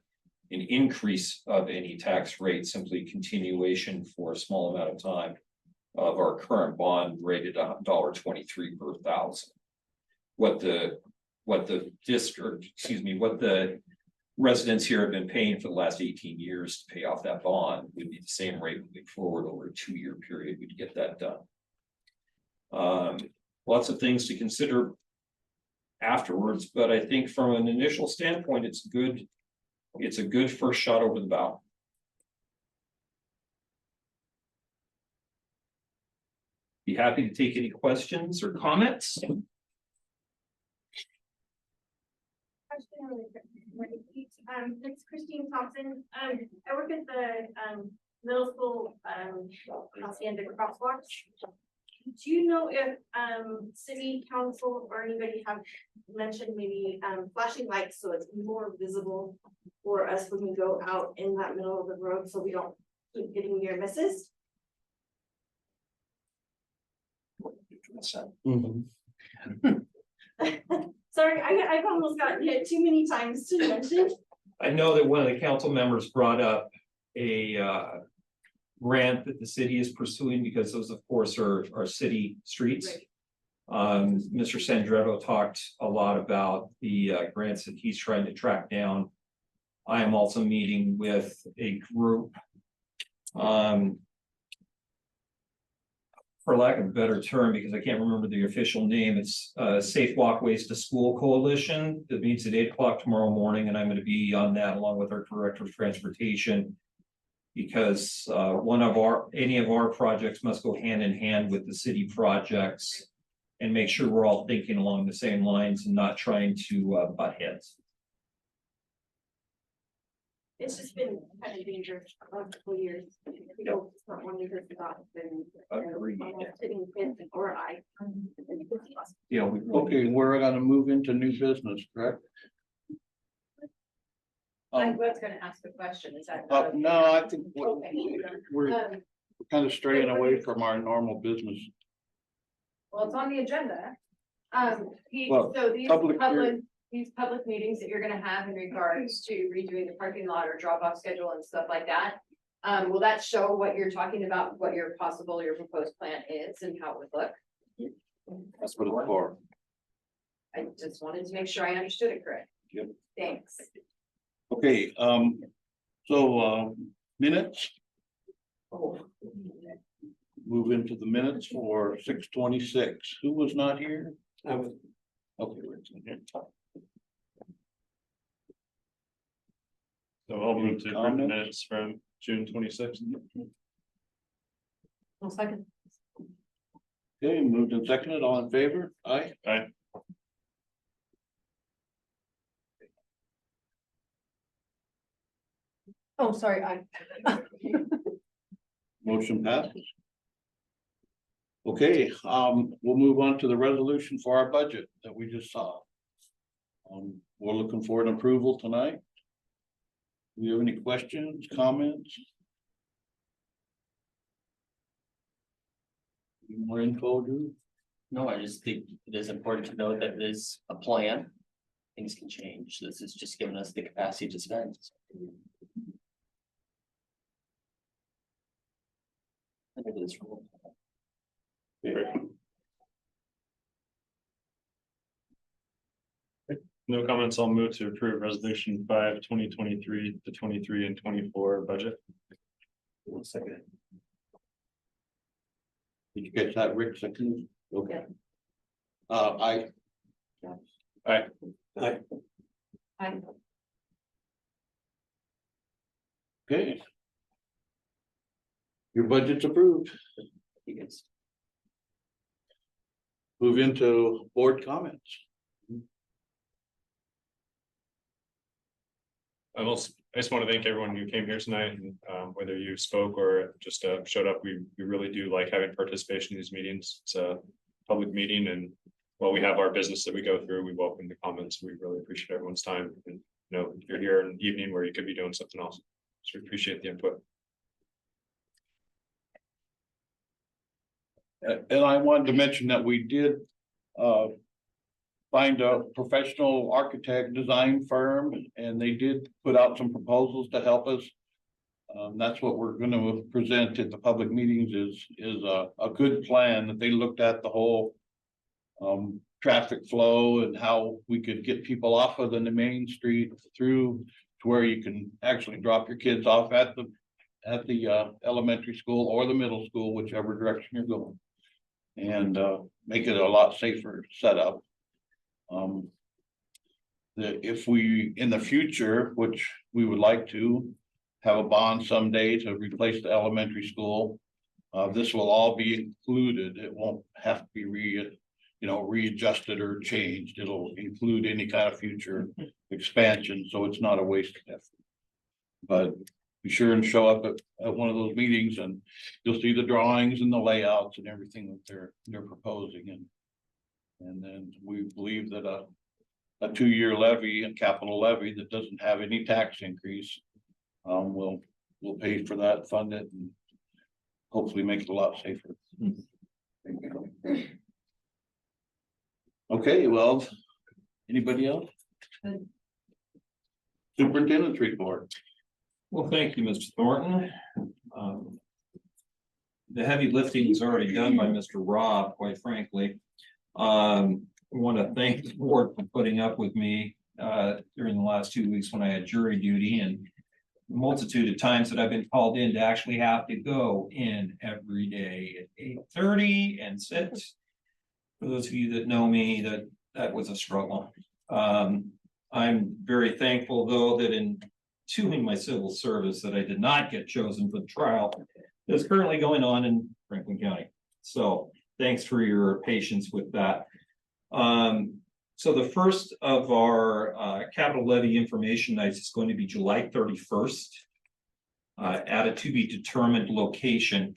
an increase of any tax rate, simply continuation for a small amount of time of our current bond rated $1.23 per thousand. What the district, excuse me, what the residents here have been paying for the last 18 years to pay off that bond would be the same rate moving forward over a 2-year period. We'd get that done. Lots of things to consider afterwards, but I think from an initial standpoint, it's good. It's a good first shot over the bow. Be happy to take any questions or comments. It's Christine Thompson. I work at the middle school hacienda crosswalk. Do you know if city council or anybody have mentioned maybe flashing lights so it's more visible for us when we go out in that middle of the road so we don't keep getting near misses? Sorry, I've almost gotten hit too many times to mention. I know that one of the council members brought up a grant that the city is pursuing because those, of course, are city streets. Right. Mr. Sandretto talked a lot about the grants that he's trying to track down. I am also meeting with a group. For lack of a better term, because I can't remember the official name, it's Safe Walkways to School Coalition that meets at 8 o'clock tomorrow morning, and I'm going to be on that along with our Director of Transportation. Because any of our projects must go hand in hand with the city projects and make sure we're all thinking along the same lines and not trying to butt heads. It's just been kind of dangerous for a couple of years. We don't, it's not one of the dots and Agreed. sitting kids or I. Yeah, we Okay, we're gonna move into new business, correct? I was gonna ask a question, is that? No, I think Okay. we're kind of straying away from our normal business. Well, it's on the agenda. Well, So these public meetings that you're gonna have in regards to redoing the parking lot or drop-off schedule and stuff like that. Will that show what you're talking about, what your proposed plan is and how it would look? That's what it's for. I just wanted to make sure I understood it correct. Yep. Thanks. Okay, so minutes. Move into the minutes for 6/26. Who was not here? I was, Okay, Rick's in here. So I'll move to approve the Comments? minutes from June 26th. One second. Okay, moved and seconded, all in favor? Aye. Aye. Oh, sorry, Motion passes. Okay, we'll move on to the resolution for our budget that we just saw. We're looking for an approval tonight. Do you have any questions, comments? Any more info, Drew? No, I just think it is important to note that it is a plan. Things can change. This is just giving us the capacity to spend. Under this rule. No comments. I'll move to approve resolution 5/2023, the 23 and 24 budget. one second. Did you catch that, Rick? Second? Okay. Aye. Okay. Your budget's approved. You guys. Move into board comments. I just want to thank everyone who came here tonight, and whether you spoke or just showed up, we really do like having participation in these meetings. It's a public meeting and while we have our business that we go through, we welcome the comments. We really appreciate everyone's time. And, you know, you're here in the evening where you could be doing something else. So we appreciate the input. And I wanted to mention that we did find a professional architect design firm, and they did put out some proposals to help us. That's what we're gonna present at the public meetings is a good plan that they looked at the whole traffic flow and how we could get people off of the main street through to where you can actually drop your kids off at the elementary school or the middle school, whichever direction you're going. And make it a lot safer setup. That if we, in the future, which we would like to have a bond someday to replace the elementary school. This will all be included. It won't have to be readjusted or changed. It'll include any kind of future expansion, so it's not a waste of effort. But be sure and show up at one of those meetings and you'll see the drawings and the layouts and everything that they're proposing. And then we believe that a 2-year levy and capital levy that doesn't have any tax increase will pay for that, fund it, and hopefully make it a lot safer. Okay, well, anybody else? Superintendent's report. Well, thank you, Mr. Thornton. The heavy lifting is already done by Mr. Rob, quite frankly. I want to thank the board for putting up with me during the last 2 weeks when I had jury duty, and the multitude of times that I've been called in to actually have to go in every day at 8:30 and sit. For those of you that know me, that was a struggle. I'm very thankful, though, that in doing my civil service that I did not get chosen for the trial that's currently going on in Franklin County. So thanks for your patience with that. So the first of our capital levy information nights is going to be July 31st at a to be determined location.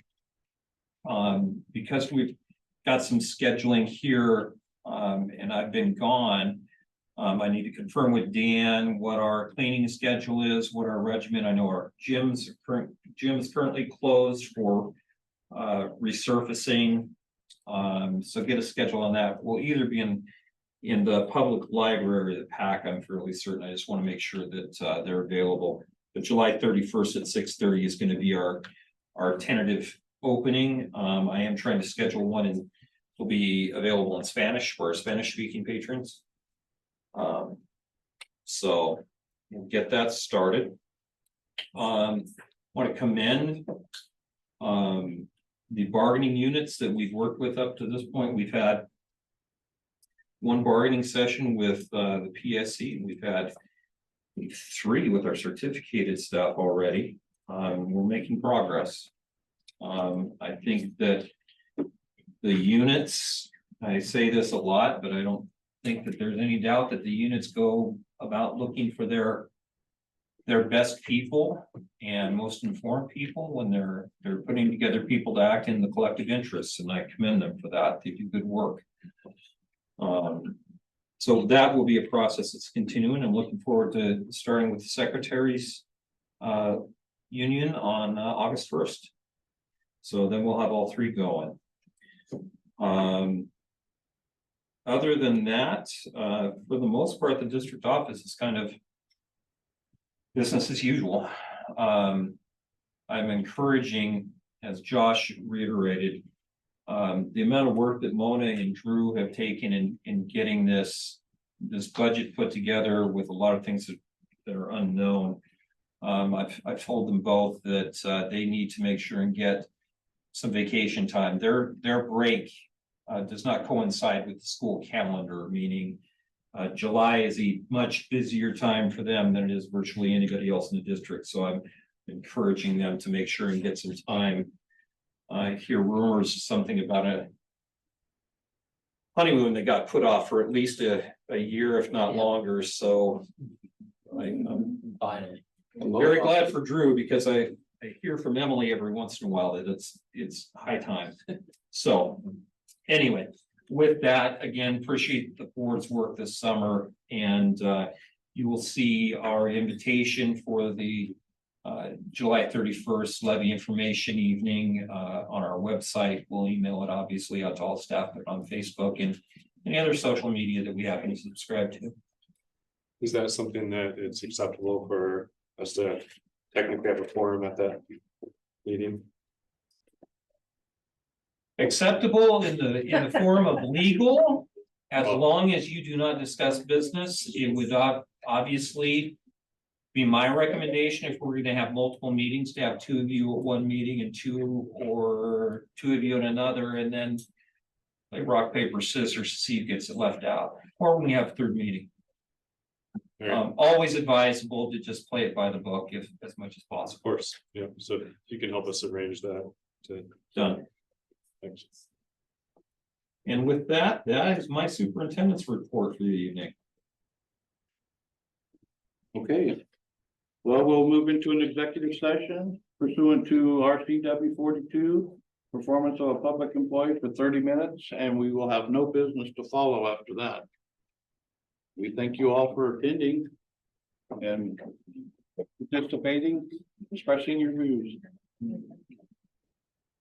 Because we've got some scheduling here and I've been gone. I need to confirm with Dan what our cleaning schedule is, what our regimen. I know our gym is currently closed for resurfacing. So get a schedule on that. We'll either be in the public library, the PAC, I'm fairly certain. I just want to make sure that they're available. But July 31st at 6:30 is going to be our tentative opening. I am trying to schedule one and will be available in Spanish for our Spanish speaking patrons. So we'll get that started. Want to commend the bargaining units that we've worked with up to this point. We've had one bargaining session with the PSC. We've had 3 with our certificated staff already. We're making progress. I think that the units, I say this a lot, but I don't think that there's any doubt that the units go about looking for their best people and most informed people when they're putting together people to act in the collective interests, and I commend them for that. They do good work. So that will be a process that's continuing. I'm looking forward to starting with the secretaries union on August 1st. So then we'll have all 3 going. Other than that, for the most part, the district office is kind of business as usual. I'm encouraging, as Josh reiterated, the amount of work that Mona and Drew have taken in getting this budget put together with a lot of things that are unknown. I've told them both that they need to make sure and get some vacation time. Their break does not coincide with the school calendar, meaning July is a much busier time for them than it is virtually anybody else in the district. So I'm encouraging them to make sure and get some time. I hear rumors something about a honeymoon that got put off for at least a year, if not longer. So I'm very glad for Drew, because I hear from Emily every once in a while that it's high time. So anyway, with that, again, appreciate the board's work this summer, and you will see our invitation for the July 31st levy information evening on our website. We'll email it obviously out to all staff, but on Facebook and any other social media that we happen to subscribe to. Is that something that it's acceptable for us to technically have a forum at that meeting? Acceptable in the form of legal, as long as you do not discuss business. It would obviously be my recommendation, if we're gonna have multiple meetings, to have two of you at one meeting and two of you at another, and then like rock, paper, scissors to see who gets it left out, or when you have a third meeting. Always advisable to just play it by the book if as much as Of possible. course, yeah, so if you can help us arrange that to. Done. Thanks. And with that, that is my superintendent's report for the evening. Okay. Well, we'll move into an executive session pursuant to RCW 42, performance of a public employee for 30 minutes, and we will have no business to follow after that. We thank you all for attending and participating, expressing your views.